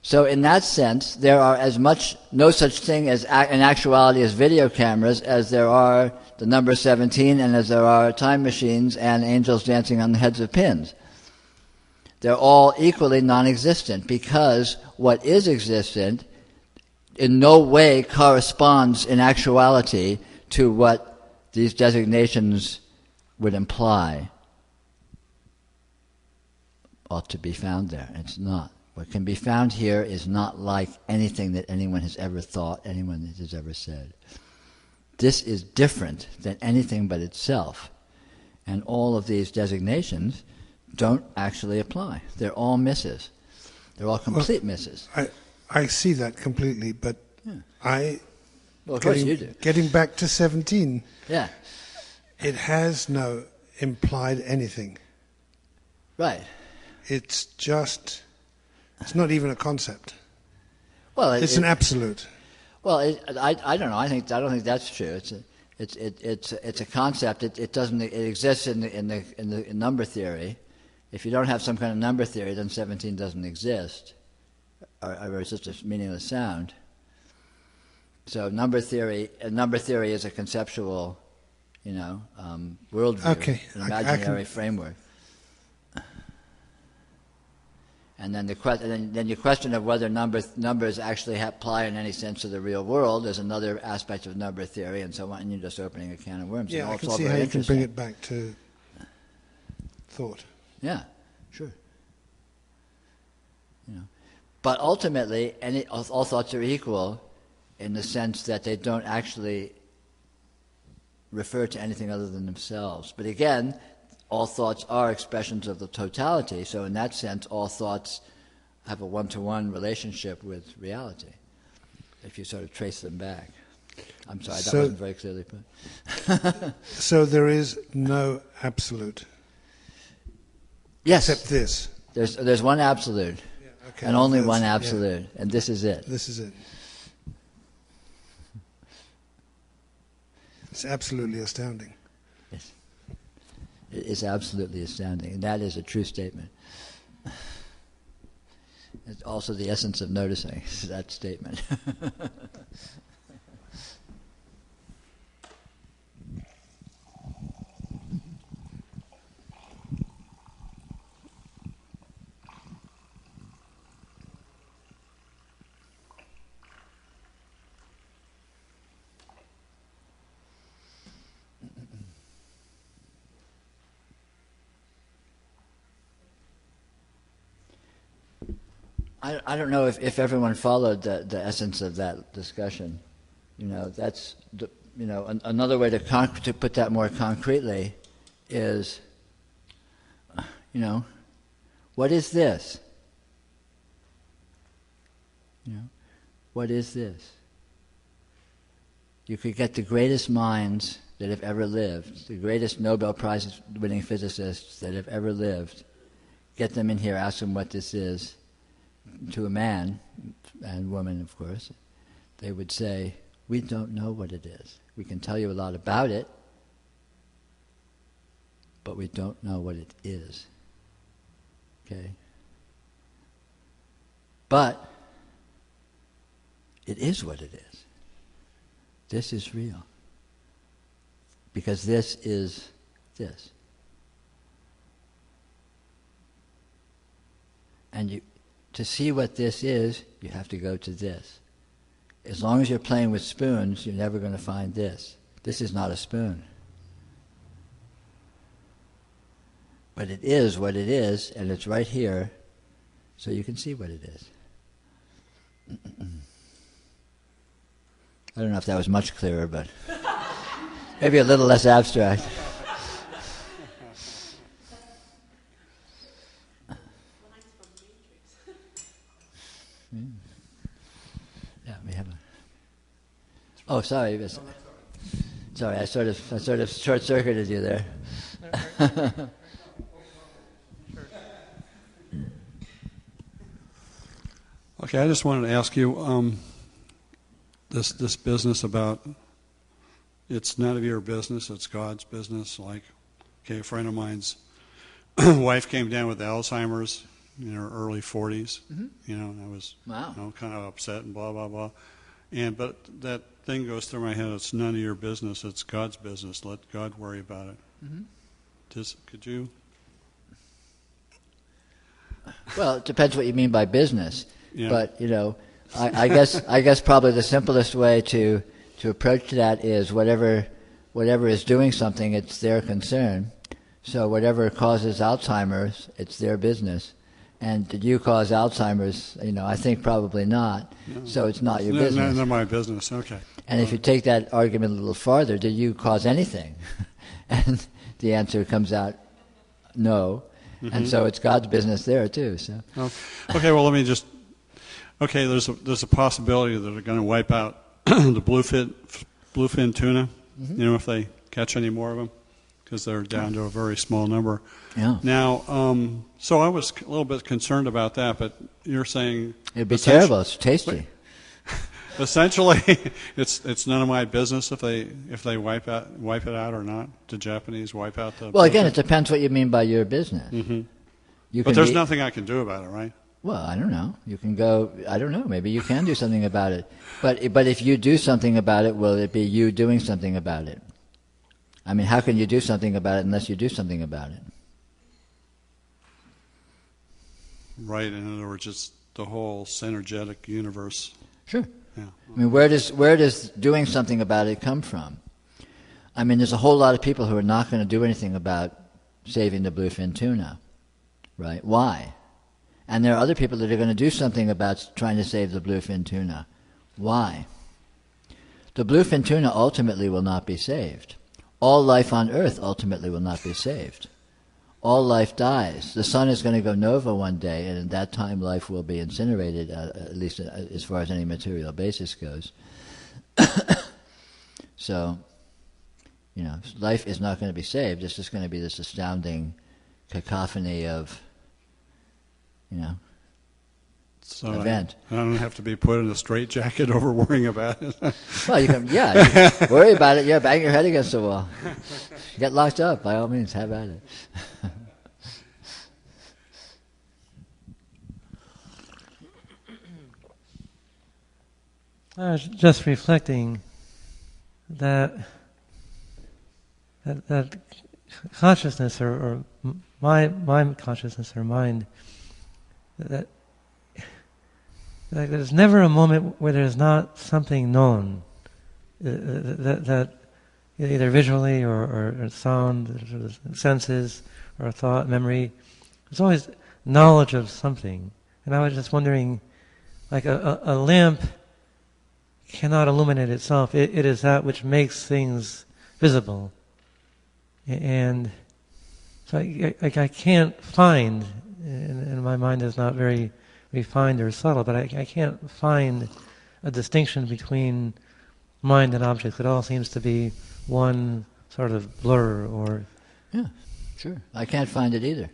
So in that sense, there are as much no such thing as in actuality as video cameras as there are the number 17 and as there are time machines and angels dancing on the heads of pins. They're all equally non-existent because what is existent in no way corresponds in actuality to what these designations would imply ought to be found there. It's not. What can be found here is not like anything that anyone has ever thought, anyone has ever said. This is different than anything but itself. And all of these designations don't actually apply. They're all misses. They're all complete misses. I see that completely, but Well, of course you do. Getting back to 17, Yeah. it has no implied anything. Right. It's not even a concept. Well, It's an absolute. Well, I don't know. I don't think that's true. It's a concept. It exists in the number theory. If you don't have some kind of number theory, then 17 doesn't exist, or it's just a meaningless sound. So number theory is a conceptual, worldview, Okay, an imaginary framework. And then your question of whether numbers actually apply in any sense to the real world is another aspect of number theory, and so on. And you're just opening a can of worms. Yeah, and I can it's see all how very you can bring interesting. it back to thought. Yeah, sure. But ultimately, all thoughts are equal in the sense that they don't actually refer to anything other than themselves. But again, all thoughts are expressions of the totality, so in that sense, all thoughts have a one-to-one relationship with reality, if you sort of trace them back. I'm sorry, that wasn't very clearly put. So there is no absolute. Yes. Except this. There's one absolute, Okay, and only that's- one yeah. absolute, and this is it. This is it. It's absolutely astounding. Yes. It is absolutely astounding, and that is a true statement. It's also the essence of noticing, that statement. I don't know if everyone followed the essence of that discussion. That's another way to put that more concretely is, what is this? What is this? You could get the greatest minds that have ever lived, the greatest Nobel Prize-winning physicists that have ever lived, get them in here, ask them what this is. To a man and woman, of course, they would say, we don't know what it is. We can tell you a lot about it, but we don't know what it is. Okay? But it is what it is. This is real. Because this is this. And to see what this is, you have to go to this. As long as you're playing with spoons, you're never going to find this. This is not a spoon. But it is what it is, and it's right here, so you can see what it is. I don't know if that was much clearer, but maybe a little less abstract. Yeah, we have a. Oh, sorry. Sorry, I sort of short-circuited you there. Okay, I just wanted to ask you this business about it's none of your business, it's God's business. Like, okay, a friend of mine's wife came down with Alzheimer's in her early 40s. Mm-hmm. And I was kind of upset and blah, blah, blah. But that thing goes through my head, it's none of your business, it's God's business. Let God worry about it. Mm-hmm. Could you? Well, it depends what you mean by business. Yeah. But, I guess probably the simplest way to approach that is whatever is doing something, it's their concern. So whatever causes Alzheimer's, it's their business. And did you cause Alzheimer's? I think probably not. No. So it's not your business. Not my business. Okay. And if you take that argument a little farther, did you cause anything? And the answer comes out, no. Mm-hmm. And so it's God's business there too. So. Okay. Well, let me just. Okay. There's a possibility that they're going to wipe out the bluefin tuna. Mm-hmm. If they catch any more of them, because they're down to a very small number. Yeah. Now, so I was a little bit concerned about that, but you're saying it'd be terrible. It's tasty. Essentially, it's none of my business if they wipe it out or not. The Japanese wipe out the. Well, again, it depends what you mean by your business. Mm-hmm. But there's nothing I can do about it, right? Well, I don't know. You can go. I don't know. Maybe you can do something about it. But if you do something about it, will it be you doing something about it? I mean, how can you do something about it unless you do something about it? Right. In other words, it's the whole synergetic universe. Sure. Yeah. I mean, where does doing something about it come from? I mean, there's a whole lot of people who are not going to do anything about saving the bluefin tuna, right? Why? And there are other people that are going to do something about trying to save the bluefin tuna. Why? The bluefin tuna ultimately will not be saved. All life on Earth ultimately will not be saved. All life dies. The sun is going to go nova one day, and at that time life will be incinerated, at least as far as any material basis goes. So, life is not going to be saved. It's just going to be this astounding cacophony of, So event. I don't have to be put in a straitjacket over worrying about it. Well, you can worry about it. Yeah, bang your head against the wall. Get locked up, by all means, have at it. I was just reflecting that consciousness or my consciousness or mind, that there's never a moment where there's not something known, that either visually or sound, or senses, or thought, memory. There's always knowledge of something. And I was just wondering, like a lamp cannot illuminate itself. It is that which makes things visible. And so I can't find, and my mind is not very refined or subtle, but I can't find a distinction between mind and objects. It all seems to be one sort of blur or... Yeah, sure. I can't find it either.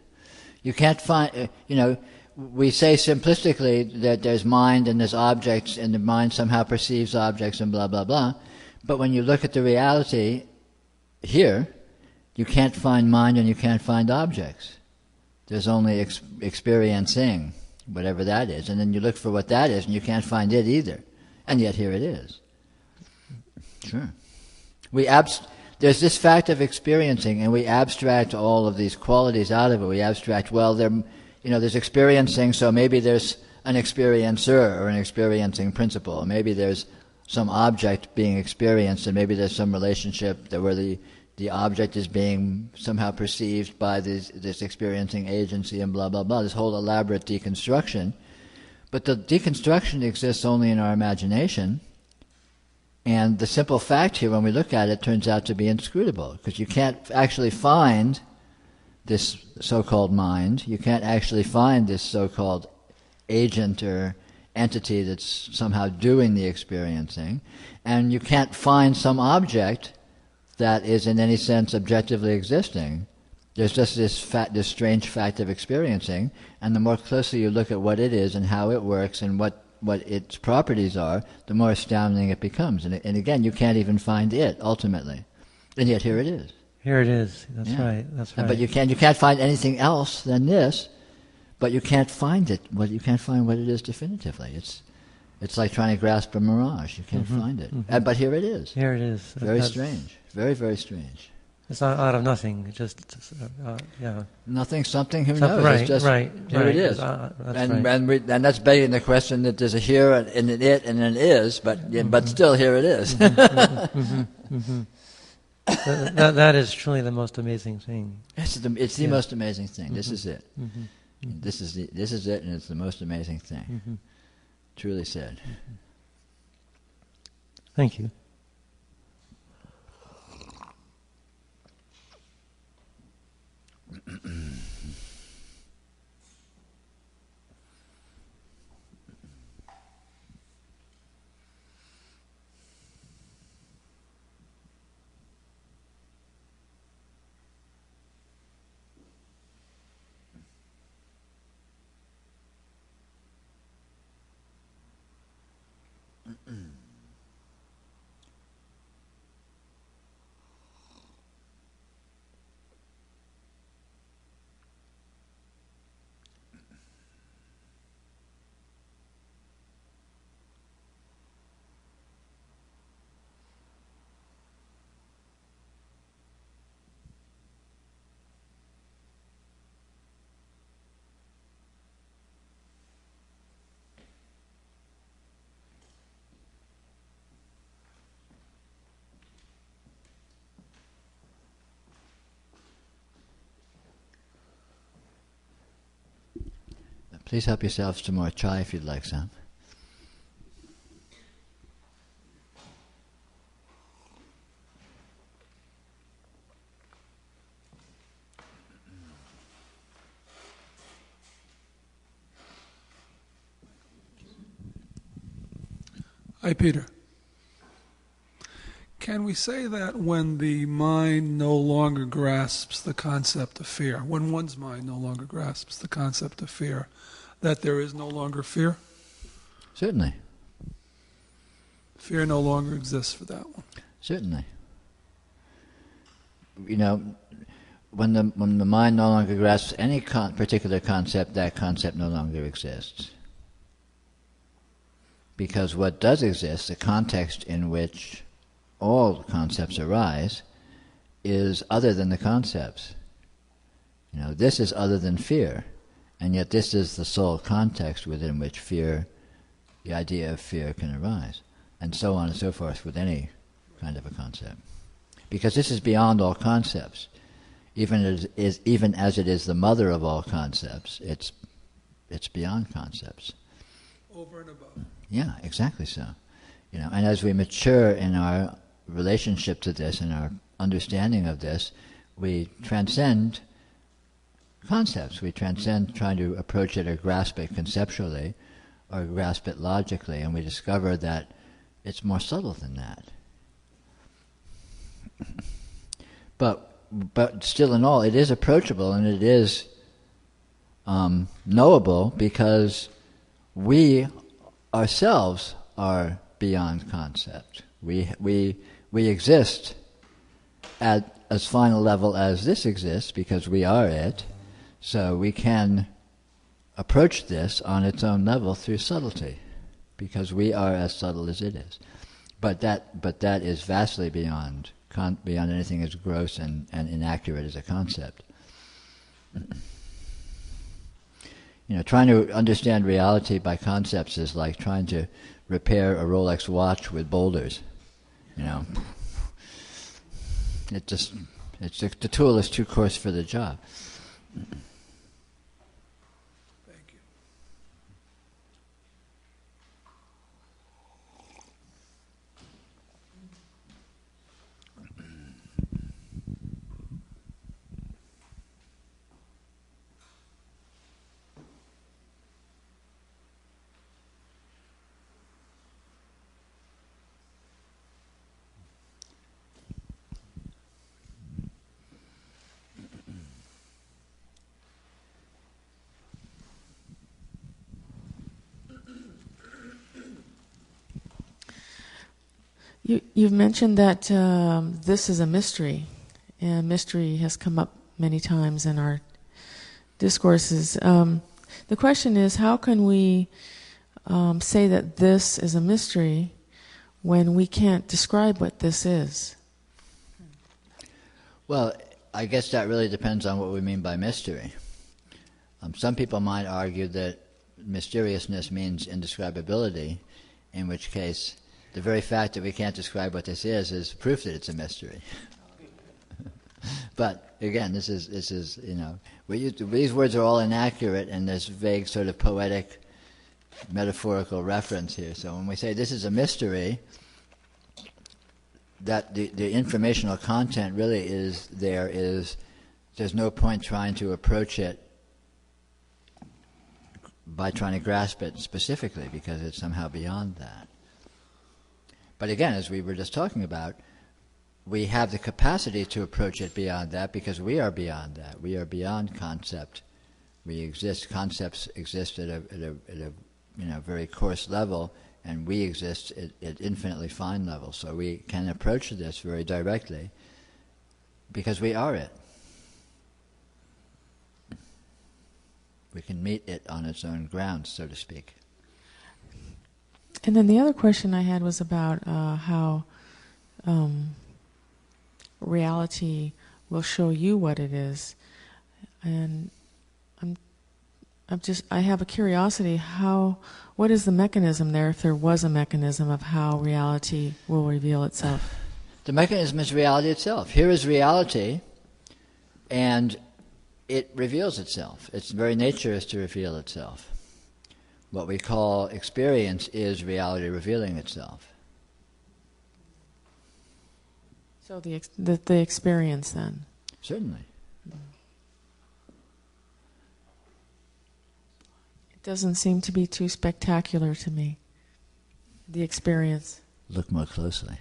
You can't find, we say simplistically that there's mind and there's objects, and the mind somehow perceives objects and blah, blah, blah. But when you look at the reality here, you can't find mind and you can't find objects. There's only experiencing, whatever that is. And then you look for what that is and you can't find it either. And yet here it is. Sure. There's this fact of experiencing, and we abstract all of these qualities out of it. We abstract, there's experiencing, so maybe there's an experiencer or an experiencing principle. Or maybe there's some object being experienced, and maybe there's some relationship where the object is being somehow perceived by this experiencing agency and blah, blah, blah, this whole elaborate deconstruction. But the deconstruction exists only in our imagination, and the simple fact here, when we look at it, turns out to be inscrutable, because you can't actually find this so-called mind, you can't actually find this so-called agent or entity that's somehow doing the experiencing, and you can't find some object that is in any sense objectively existing. There's just this strange fact of experiencing, and the more closely you look at what it is and how it works and what its properties are, the more astounding it becomes. And again, you can't even find it ultimately, and yet here it is. Here it is. That's right. But you can't find anything else than this, but you can't find it. You can't find what it is definitively. It's like trying to grasp a mirage. You can't find it. But here it is. Here it is. Very strange. Very, very strange. It's not out of nothing. It just, Nothing, something, who knows? Right, it's just, right. Here it is. And that's begging the question that there's a here and an it and an is, but still here it is. That is truly the most amazing thing. It's the most amazing thing. This is it. This is it, and it's the most amazing thing. Truly said. Thank you. Please help yourselves to more chai if you'd like some. Hi, Peter. Can we say that when the mind no longer grasps the concept of fear, when one's mind no longer grasps the concept of fear, that there is no longer fear? Certainly. Fear no longer exists for that one. Certainly. You know, when the mind no longer grasps any particular concept, that concept no longer exists. Because what does exist, the context in which all concepts arise, is other than the concepts. You know, this is other than fear, and yet this is the sole context within which fear, the idea of fear, can arise, and so on and so forth with any kind of a concept. Because this is beyond all concepts. Even as it is the mother of all concepts, it's beyond concepts. Over and above. Yeah, exactly so. You know, and as we mature in our relationship to this and our understanding of this, we transcend concepts. We transcend trying to approach it or grasp it conceptually or grasp it logically, and we discover that it's more subtle than that. But still in all, it is approachable and it is knowable because we ourselves are beyond concept. We exist at as final level as this exists because we are it, so we can approach this on its own level through subtlety because we are as subtle as it is. But that is vastly beyond anything as gross and inaccurate as a concept. You know, trying to understand reality by concepts is like trying to repair a Rolex watch with boulders. You know, the tool is too coarse for the job. Thank you. You've mentioned that this is a mystery, and mystery has come up many times in our discourses. The question is, how can we say that this is a mystery when we can't describe what this is? Well, I guess that really depends on what we mean by mystery. Some people might argue that mysteriousness means indescribability, in which case the very fact that we can't describe what this is proof that it's a mystery. But again, this is you know, these words are all inaccurate, and there's vague sort of poetic, metaphorical reference here. So when we say this is a mystery, that the informational content really is there's no point trying to approach it by trying to grasp it specifically, because it's somehow beyond that. But again, as we were just talking about, we have the capacity to approach it beyond that because we are beyond that. We are beyond concept. We exist. Concepts exist at a very coarse level, and we exist at infinitely fine level. So we can approach this very directly because we are it. We can meet it on its own grounds, so to speak. And then the other question I had was about how reality will show you what it is, and I have a curiosity. What is the mechanism there, if there was a mechanism of how reality will reveal itself? The mechanism is reality itself. Here is reality, and it reveals itself. Its very nature is to reveal itself. What we call experience is reality revealing itself. So the experience then? Certainly. It doesn't seem to be too spectacular to me, the experience. Look more closely.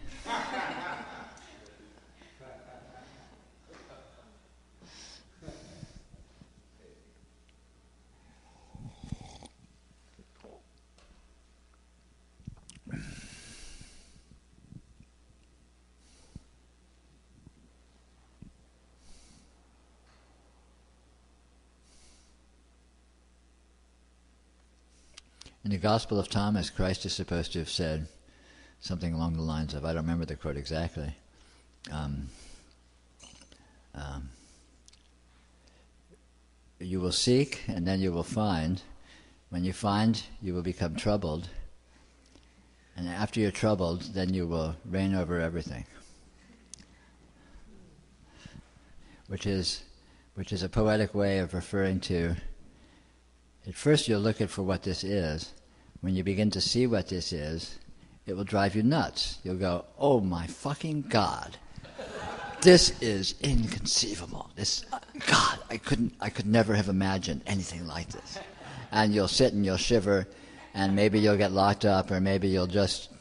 In the Gospel of Thomas, Christ is supposed to have said something along the lines of, I don't remember the quote exactly, you will seek and then you will find. When you find, you will become troubled. And after you're troubled, then you will reign over everything. Which is a poetic way of referring to, at first you'll look for what this is. When you begin to see what this is, it will drive you nuts. You'll go, oh my fucking God. This is inconceivable. God, I could never have imagined anything like this. And you'll sit and you'll shiver, and maybe you'll get locked up, or maybe you'll just,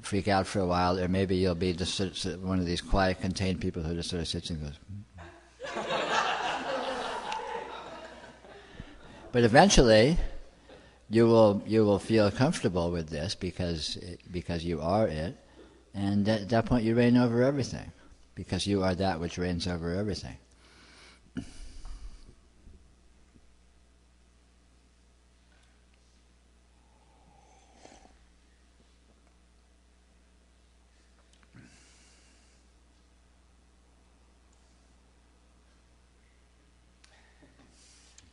freak out for a while, or maybe you'll be just one of these quiet, contained people who just sort of sits and goes. But eventually, you will feel comfortable with this because you are it, and at that point you reign over everything, because you are that which reigns over everything.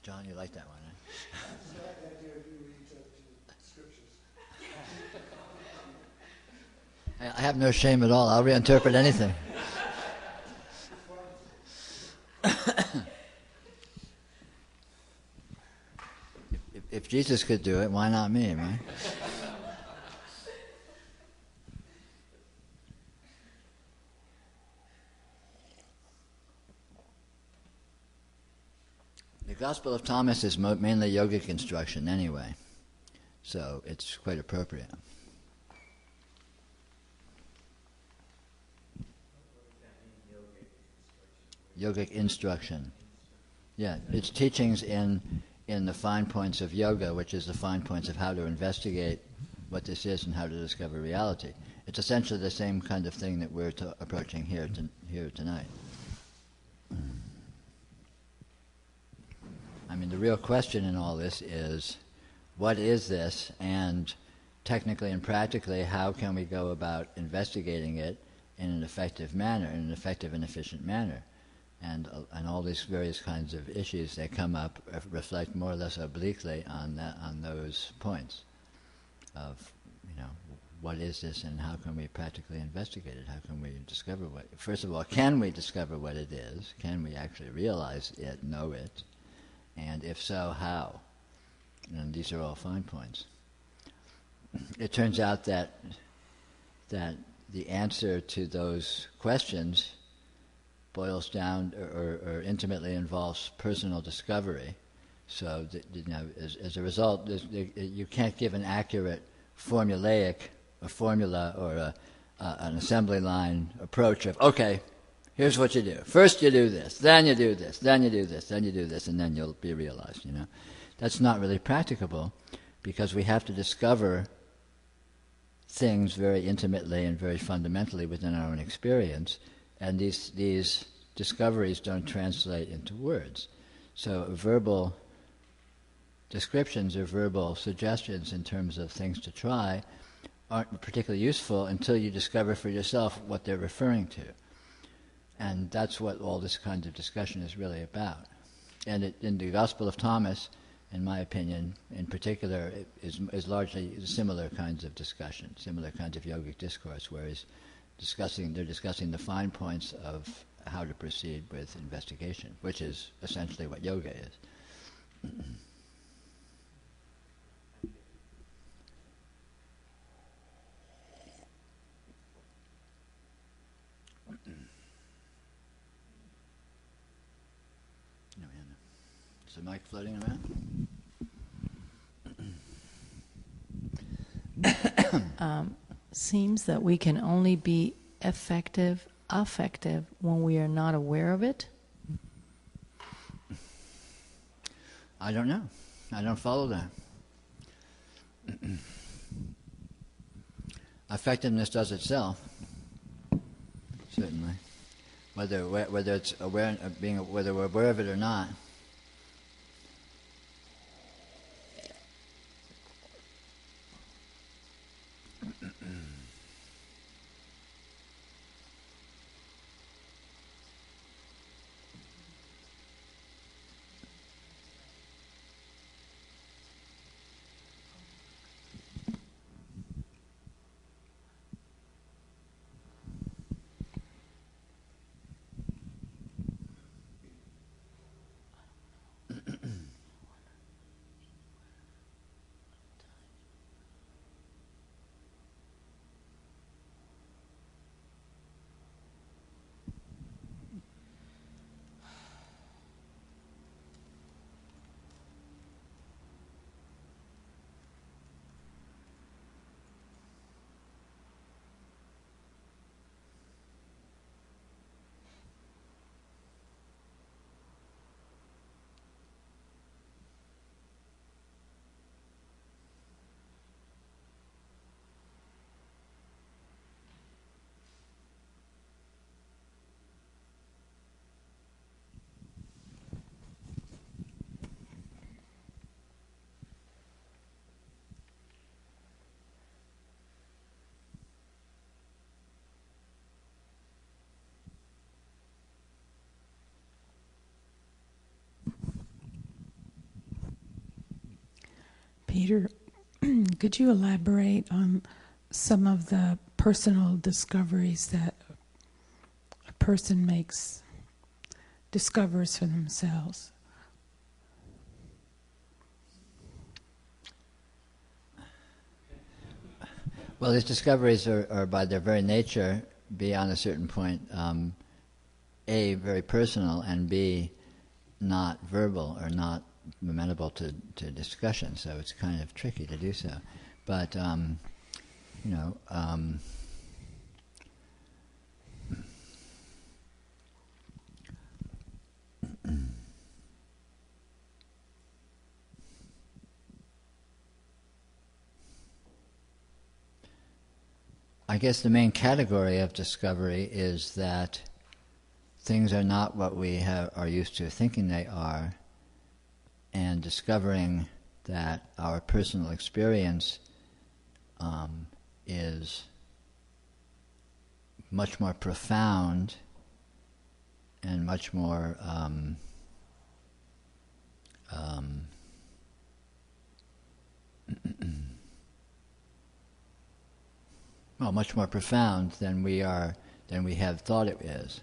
John, you like that one, eh? I like the idea of you read scriptures. I have no shame at all. I'll reinterpret anything. If Jesus could do it, why not me, right? The Gospel of Thomas is mainly yogic instruction anyway, so it's quite appropriate. Yogic instruction. Yeah, it's teachings in the fine points of yoga, which is the fine points of how to investigate what this is and how to discover reality. It's essentially the same kind of thing that we're approaching here tonight. I mean, the real question in all this is, what is this? And technically and practically, how can we go about investigating it in an effective manner, in an effective and efficient manner? And all these various kinds of issues that come up reflect more or less obliquely on those points of, what is this and how can we practically investigate it? How can we discover first of all, can we discover what it is? Can we actually realize it, know it? And if so, how? And these are all fine points. It turns out that the answer to those questions boils down or intimately involves personal discovery. So, as a result, you can't give an accurate formula or an assembly line approach of, okay, here's what you do. First you do this, then you do this, then you do this, then you do this, and then you'll be realized, That's not really practicable, because we have to discover things very intimately and very fundamentally within our own experience, and these discoveries don't translate into words. So verbal descriptions or verbal suggestions in terms of things to try aren't particularly useful until you discover for yourself what they're referring to. And that's what all this kind of discussion is really about. And in the Gospel of Thomas, in my opinion, in particular, is largely similar kinds of discussion, similar kinds of yogic discourse, where they're discussing the fine points of how to proceed with investigation, which is essentially what yoga is. Is the mic floating around? Seems that we can only be effective when we are not aware of it. I don't know. I don't follow that. Effectiveness does itself, certainly. Whether it's aware, whether we're aware of it or not. Peter, could you elaborate on some of the personal discoveries that a person discovers for themselves? Well, these discoveries are by their very nature, beyond a certain point, A, very personal, and B, not verbal or not amenable to discussion. So it's kind of tricky to do so. But, I guess the main category of discovery is that things are not what we are used to thinking they are, and discovering that our personal experience is much more profound and much more much more profound than we have thought it is.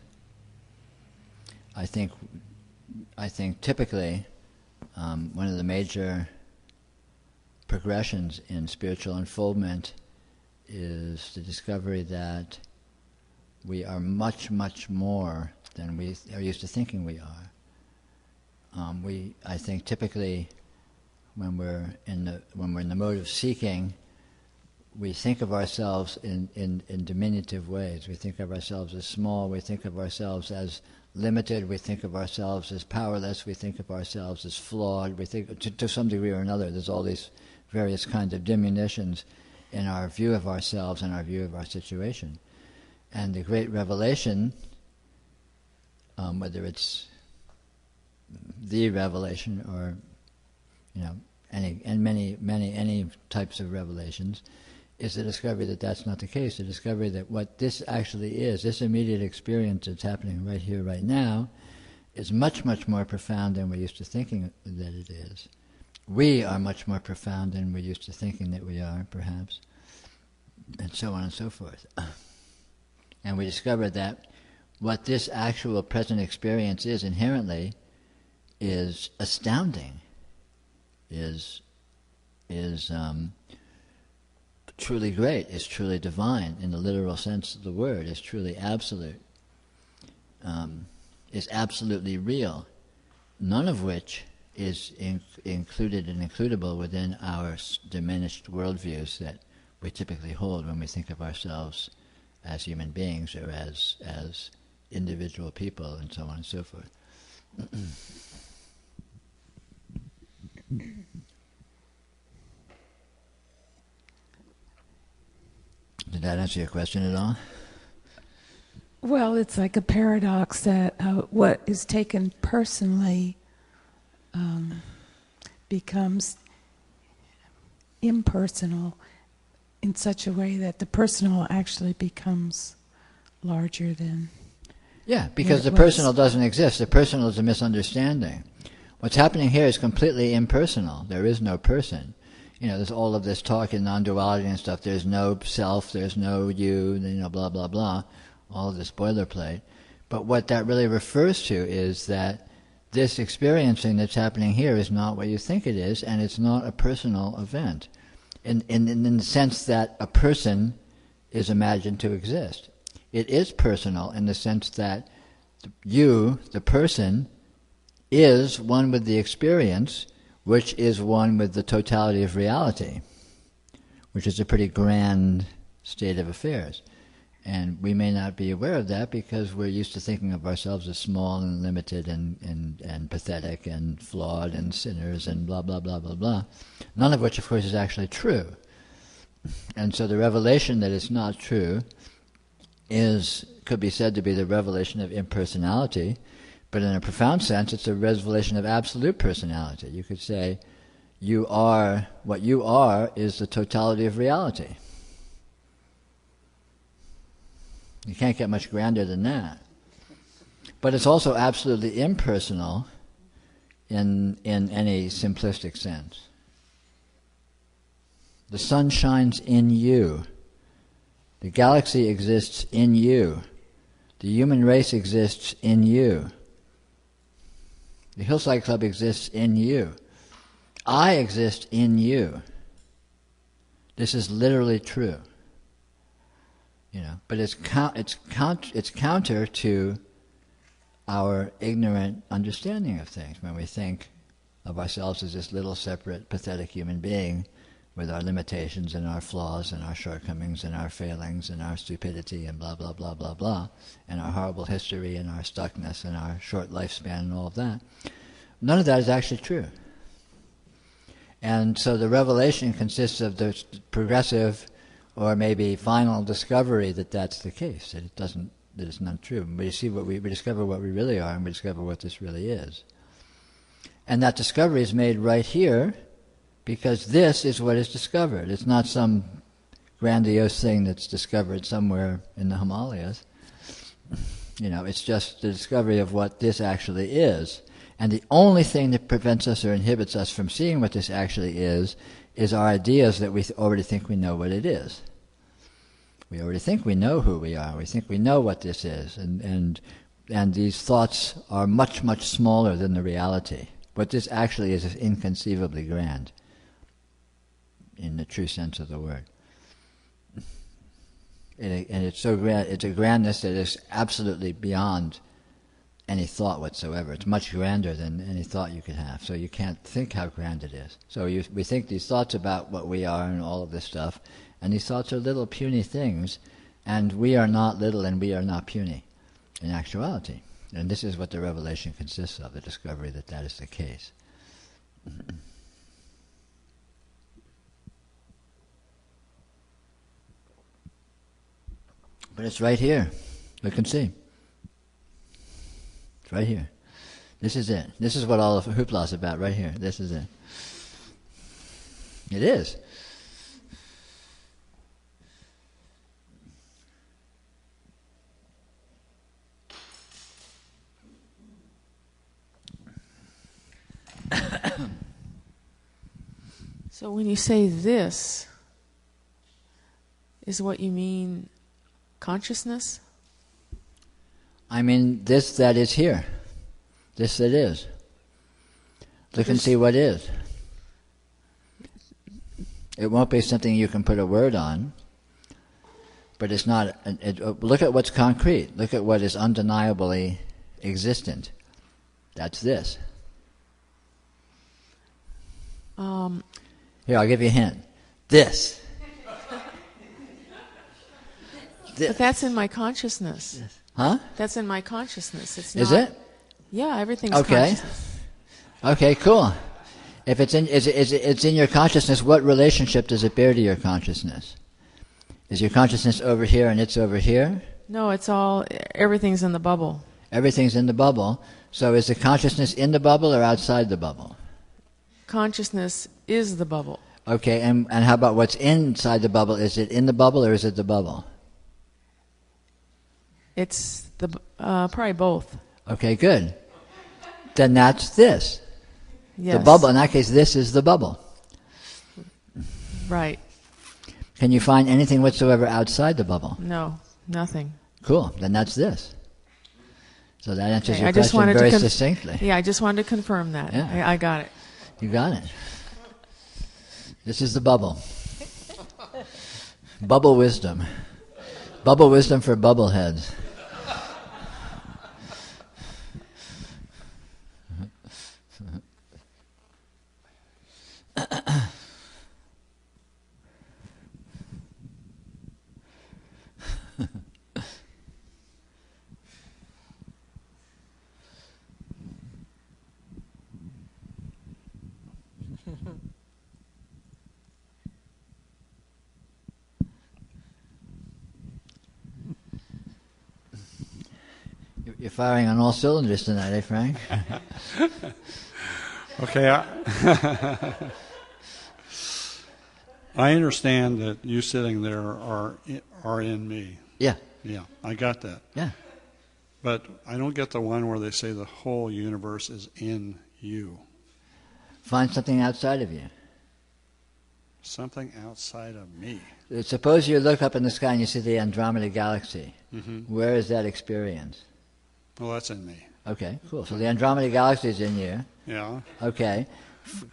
I think typically one of the major progressions in spiritual unfoldment is the discovery that we are much, much more than we are used to thinking we are. I think typically when we're in the mode of seeking, we think of ourselves in diminutive ways. We think of ourselves as small. We think of ourselves as limited. We think of ourselves as powerless. We think of ourselves as flawed. We think, to some degree or another, there's all these various kinds of diminutions in our view of ourselves and our view of our situation. And the great revelation, whether it's the revelation or any types of revelations, is the discovery that that's not the case. The discovery that what this actually is, this immediate experience that's happening right here, right now, is much, much more profound than we're used to thinking that it is. We are much more profound than we're used to thinking that we are, perhaps, and so on and so forth. And we discover that what this actual present experience is inherently is astounding, is truly great, is truly divine in the literal sense of the word, is truly absolute, is absolutely real, none of which is included and includable within our diminished worldviews that we typically hold when we think of ourselves as human beings or as individual people and so on and so forth. Did that answer your question at all? Well, it's like a paradox that what is taken personally becomes impersonal in such a way that the personal actually becomes larger than... Yeah, because the personal doesn't exist. The personal is a misunderstanding. What's happening here is completely impersonal. There is no person. There's all of this talk in non-duality and stuff. There's no self, there's no you, blah, blah, blah. All of this boilerplate. But what that really refers to is that this experiencing that's happening here is not what you think it is, and it's not a personal event. In the sense that a person is imagined to exist. It is personal in the sense that you, the person, is one with the experience, which is one with the totality of reality, which is a pretty grand state of affairs. And we may not be aware of that because we're used to thinking of ourselves as small and limited and pathetic and flawed and sinners and blah, blah, blah, blah, blah. None of which, of course, is actually true. And so the revelation that it's not true could be said to be the revelation of impersonality, but in a profound sense, it's a revelation of absolute personality. You could say, what you are is the totality of reality. You can't get much grander than that. But it's also absolutely impersonal in any simplistic sense. The sun shines in you. The galaxy exists in you. The human race exists in you. The Hillside Club exists in you. I exist in you. This is literally true. But it's counter to our ignorant understanding of things when we think of ourselves as this little separate, pathetic human being with our limitations and our flaws and our shortcomings and our failings and our stupidity and blah, blah, blah, blah, blah, and our horrible history and our stuckness and our short lifespan and all of that. None of that is actually true. And so the revelation consists of the progressive or maybe final discovery that that's the case, that it's not true. We discover what we really are, and we discover what this really is. And that discovery is made right here, because this is what is discovered. It's not some grandiose thing that's discovered somewhere in the Himalayas. It's just the discovery of what this actually is. And the only thing that prevents us or inhibits us from seeing what this actually is our ideas that we already think we know what it is. We already think we know who we are. We think we know what this is. And these thoughts are much, much smaller than the reality. What this actually is inconceivably grand, in the true sense of the word. And it's so grand, it's a grandness that is absolutely beyond any thought whatsoever. It's much grander than any thought you could have. So you can't think how grand it is. So we think these thoughts about what we are and all of this stuff, and these thoughts are little puny things, and we are not little and we are not puny in actuality. And this is what the revelation consists of, the discovery that that is the case. But it's right here. Look and see. It's right here. This is it. This is what all of hoopla is about right here. This is it. It is. So when you say this, is what you mean consciousness? I mean this that is here. This that is. Look and see what is. It won't be something you can put a word on, but it's not. Look at what's concrete. Look at what is undeniably existent. That's this. Here, I'll give you a hint. This. But that's in my consciousness. Huh? That's in my consciousness. It's is not, it? Yeah, everything's okay. consciousness. Okay, cool. If it's in your consciousness, what relationship does it bear to your consciousness? Is your consciousness over here and it's over here? No, everything's in the bubble. Everything's in the bubble. So is the consciousness in the bubble or outside the bubble? Consciousness is the bubble. Okay, and how about what's inside the bubble? Is it in the bubble or is it the bubble? It's probably both. Okay, good. Then that's this. Yes. The bubble, in that case, this is the bubble. Right. Can you find anything whatsoever outside the bubble? No, nothing. Cool, then that's this. So that answers your I just question wanted very to succinctly. Yeah, I just wanted to confirm that. Yeah. I got it. You got it. This is the bubble. Bubble wisdom. Bubble wisdom for bubbleheads. You're firing on all cylinders tonight, eh, Frank? Okay. I understand that you sitting there are in me. Yeah. Yeah, I got that. Yeah. But I don't get the one where they say the whole universe is in you. Find something outside of you. Something outside of me. Suppose you look up in the sky and you see the Andromeda Galaxy. Mm-hmm. Where is that experience? Well, that's in me. Okay, cool. So the Andromeda Galaxy is in you. Yeah. Okay.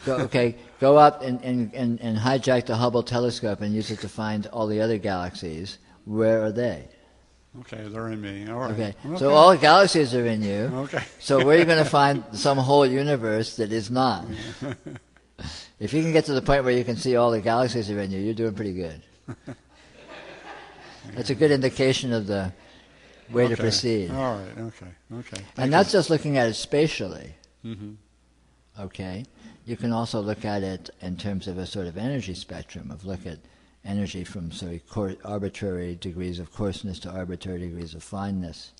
Go up and hijack the Hubble telescope and use it to find all the other galaxies. Where are they? Okay, they're in me. All right. Okay. So all the galaxies are in you. Okay. So where are you going to find some whole universe that is not? If you can get to the point where you can see all the galaxies are in you, you're doing pretty good. That's a good indication of the way to proceed. All right. Okay. And that's just looking at it spatially. Mm-hmm. Okay. You can also look at it in terms of a sort of energy spectrum, look at energy from arbitrary degrees of coarseness to arbitrary degrees of fineness,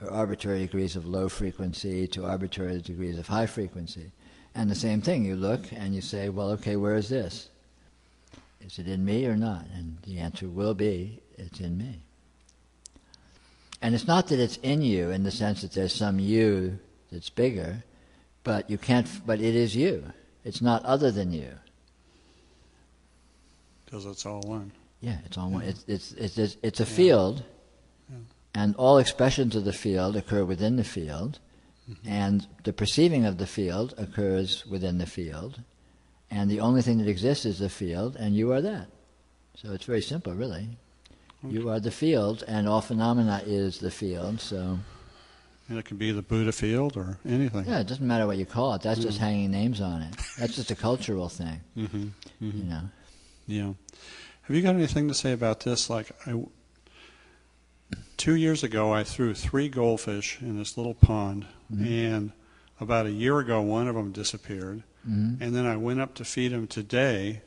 or arbitrary degrees of low frequency to arbitrary degrees of high frequency. And the same thing, you look and you say, well, okay, where is this? Is it in me or not? And the answer will be, it's in me. And it's not that it's in you in the sense that there's some you that's bigger, but it is you. It's not other than you. Because it's all one. Yeah, it's all one. It's a field, and all expressions of the field occur within the field, and the perceiving of the field occurs within the field, and the only thing that exists is the field, and you are that. So it's very simple, really. Okay. You are the field, and all phenomena is the field. So. And it can be the Buddha field or anything. Yeah, it doesn't matter what you call it. That's just hanging names on it. That's just a cultural thing. Mm-hmm. Mm-hmm. You know. Yeah. Have you got anything to say about this? 2 years ago, I threw 3 goldfish in this little pond, and about a year ago, one of them disappeared. Mm-hmm. And then I went up to feed them today,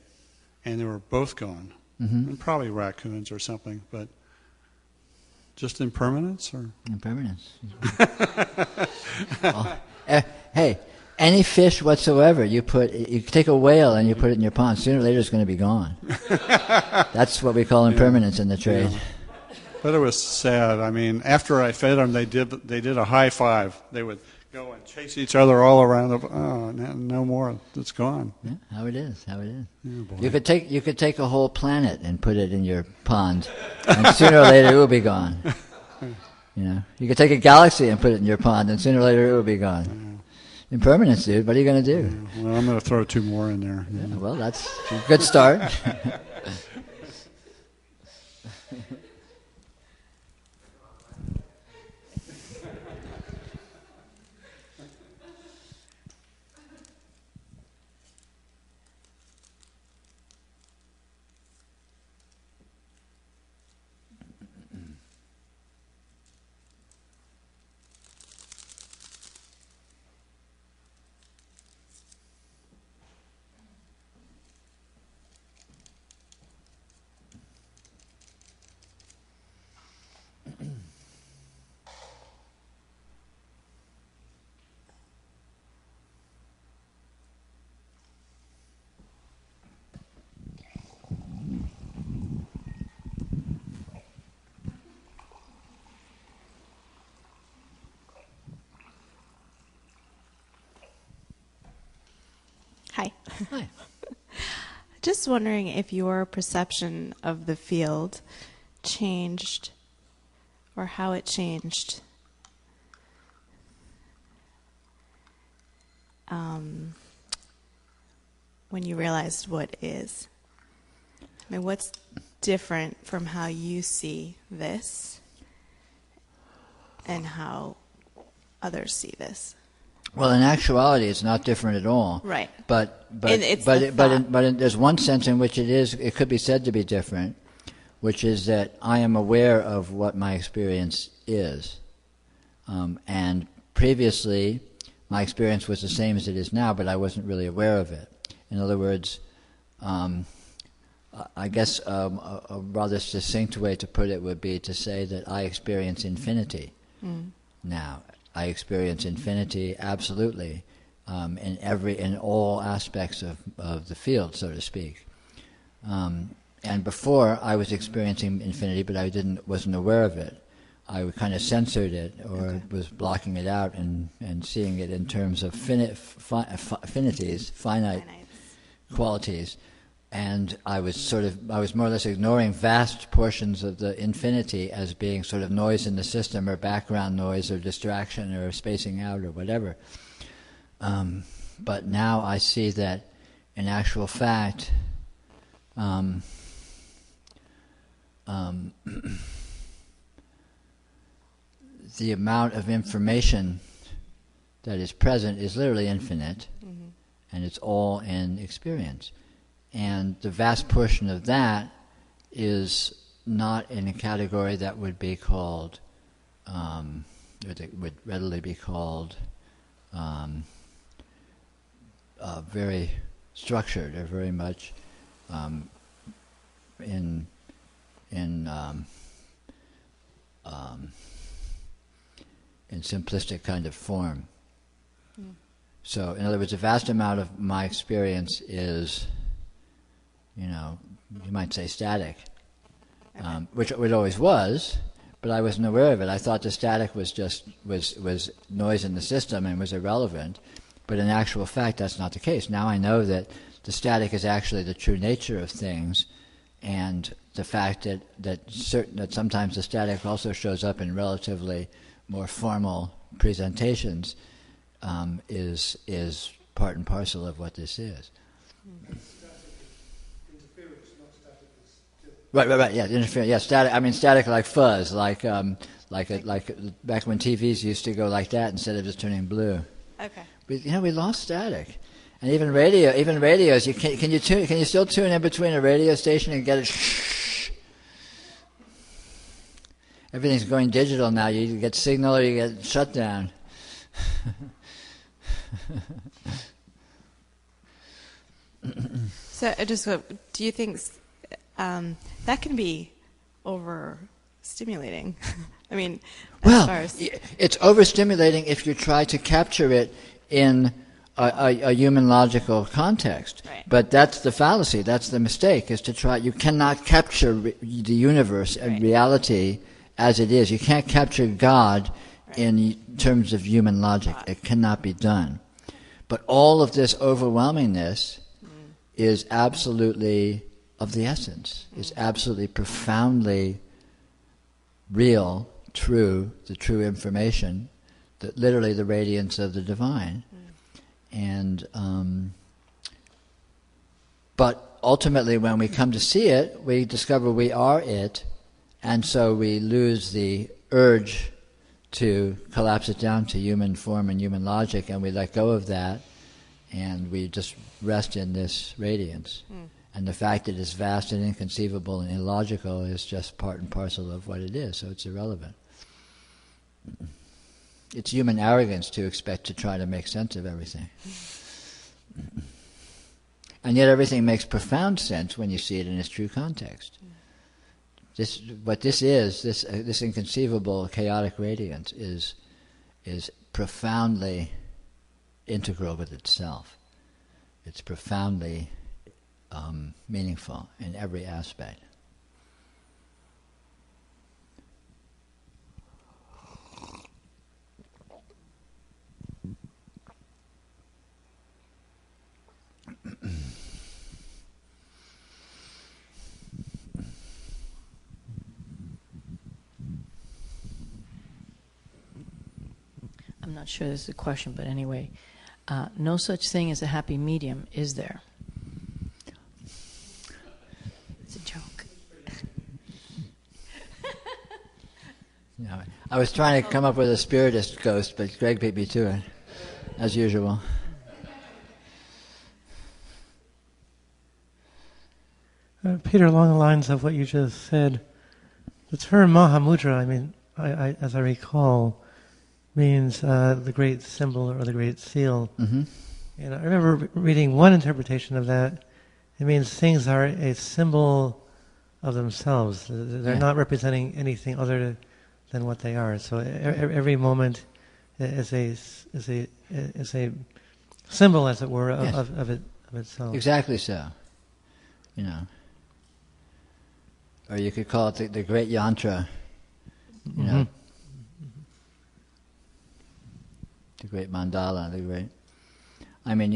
and they were both gone. Mm-hmm. And probably raccoons or something, but just impermanence or impermanence. Hey, any fish whatsoever, you take a whale and you put it in your pond, sooner or later it's going to be gone. That's what we call impermanence in the trade. Yeah. But it was sad. I mean, after I fed them, they did a high five. They would go and chase each other all around. No more. It's gone. Yeah, how it is. Yeah, you could take a whole planet and put it in your pond, and sooner or later it will be gone. You know, you could take a galaxy and put it in your pond, and sooner or later it will be gone. Yeah. Impermanence, dude. What are you going to do? Yeah. Well, I'm going to throw 2 more in there. Yeah, well, that's a good start. Hi. Hi. Just wondering if your perception of the field changed or how it changed when you realized what is. I mean, what's different from how you see this and how others see this? Well, in actuality, it's not different at all. Right. But there's one sense in which it could be said to be different, which is that I am aware of what my experience is. And previously, my experience was the same as it is now, but I wasn't really aware of it. In other words, I guess a rather succinct way to put it would be to say that I experience infinity now. I experience infinity absolutely in all aspects of the field, so to speak. And before I was experiencing infinity, but I wasn't aware of it. I kind of censored it or was blocking it out and seeing it in terms of finite qualities. and I was more or less ignoring vast portions of the infinity as being sort of noise in the system or background noise or distraction or spacing out or whatever. But now I see that in actual fact the amount of information that is present is literally infinite, and it's all in experience. And the vast portion of that is not in a category that would be called, or that would readily be called very structured or very much in simplistic kind of form. So, in other words, a vast amount of my experience is, you might say static, which it always was, but I wasn't aware of it. I thought the static was just was noise in the system and was irrelevant, but in actual fact, that's not the case. Now I know that the static is actually the true nature of things, and the fact that sometimes the static also shows up in relatively more formal presentations is part and parcel of what this is. Right. Yeah, interference. Yeah, static. I mean, static like fuzz, like back when TVs used to go like that instead of just turning blue. Okay. But we lost static, and even radios. Can you still tune in between a radio station and get it? Everything's going digital now. You get signal or you get shut down. So, do you think that can be overstimulating? I mean, it's overstimulating if you try to capture it in a human logical context. Right. But that's the fallacy. That's the mistake. Is to try. You cannot capture the universe and reality as it is. You can't capture God in terms of human logic. It cannot be done. But all of this overwhelmingness is absolutely of the essence, is absolutely profoundly real, true, the true information, literally the radiance of the divine. And but ultimately when we come to see it, we discover we are it, and so we lose the urge to collapse it down to human form and human logic, and we let go of that, and we just rest in this radiance. And the fact that it's vast and inconceivable and illogical is just part and parcel of what it is, so it's irrelevant. It's human arrogance to expect to try to make sense of everything. And yet everything makes profound sense when you see it in its true context. This inconceivable chaotic radiance is profoundly integral with itself. It's profoundly meaningful in every aspect. I'm not sure this is a question, but anyway, no such thing as a happy medium, is there? It's a joke. No, I was trying to come up with a spiritist ghost, but Greg beat me to it, as usual. Peter, along the lines of what you just said, the term Mahamudra, I mean, I as I recall, means the great symbol or the great seal. Mm-hmm. And I remember reading one interpretation of that. It means things are a symbol of themselves. They're not representing anything other than what they are. So every moment is a symbol, as it were, of itself. Exactly so. Or you could call it the great yantra. The great mandala, I mean,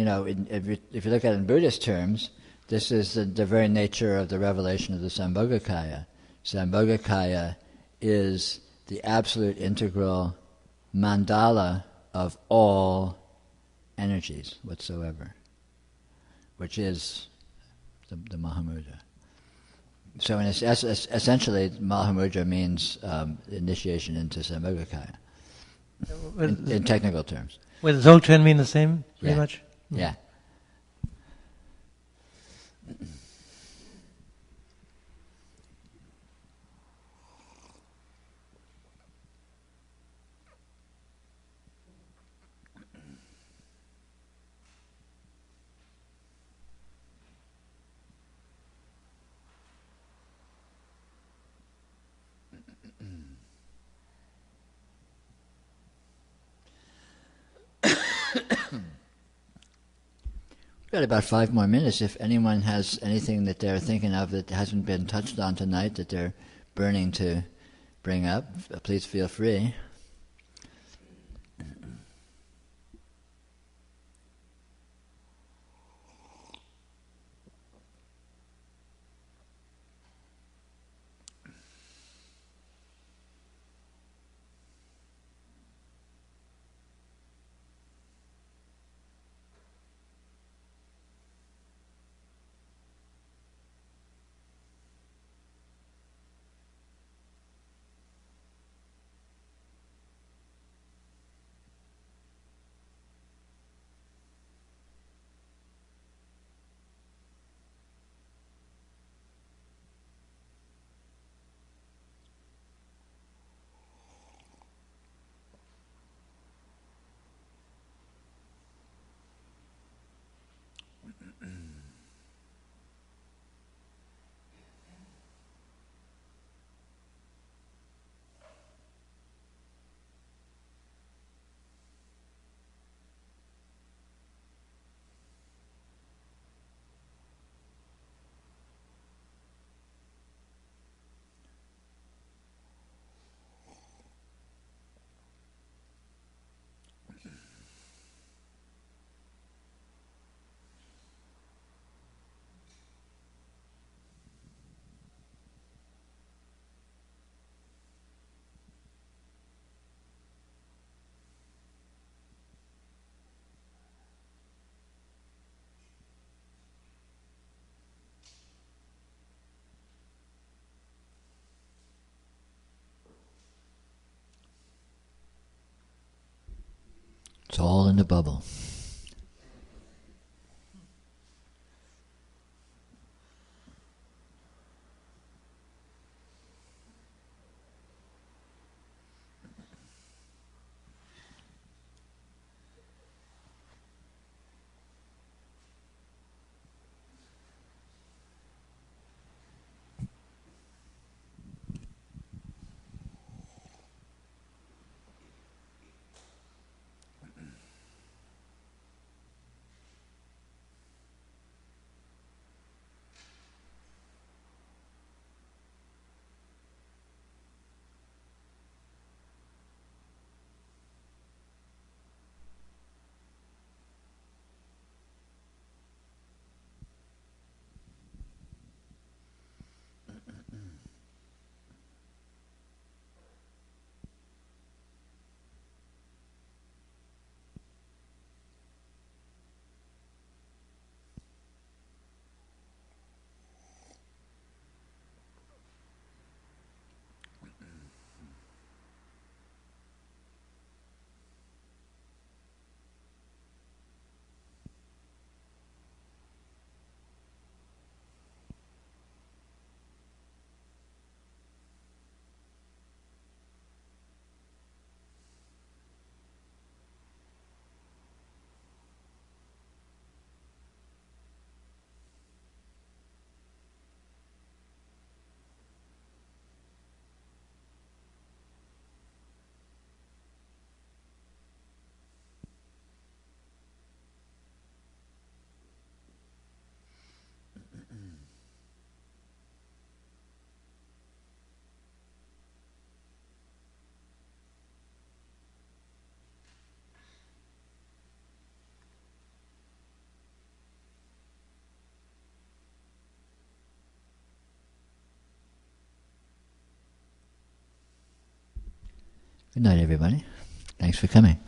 if you look at it in Buddhist terms, This is the very nature of the revelation of the Sambhogakaya. Sambhogakaya is the absolute integral mandala of all energies whatsoever, which is the Mahamudra. So essentially, Mahamudra means initiation into Sambhogakaya, in technical terms. Would Dzogchen mean the same, pretty Yeah. much? Yeah. We've got about 5 more minutes. If anyone has anything that they're thinking of that hasn't been touched on tonight that they're burning to bring up, please feel free. It's all in the bubble. Good night, everybody. Thanks for coming.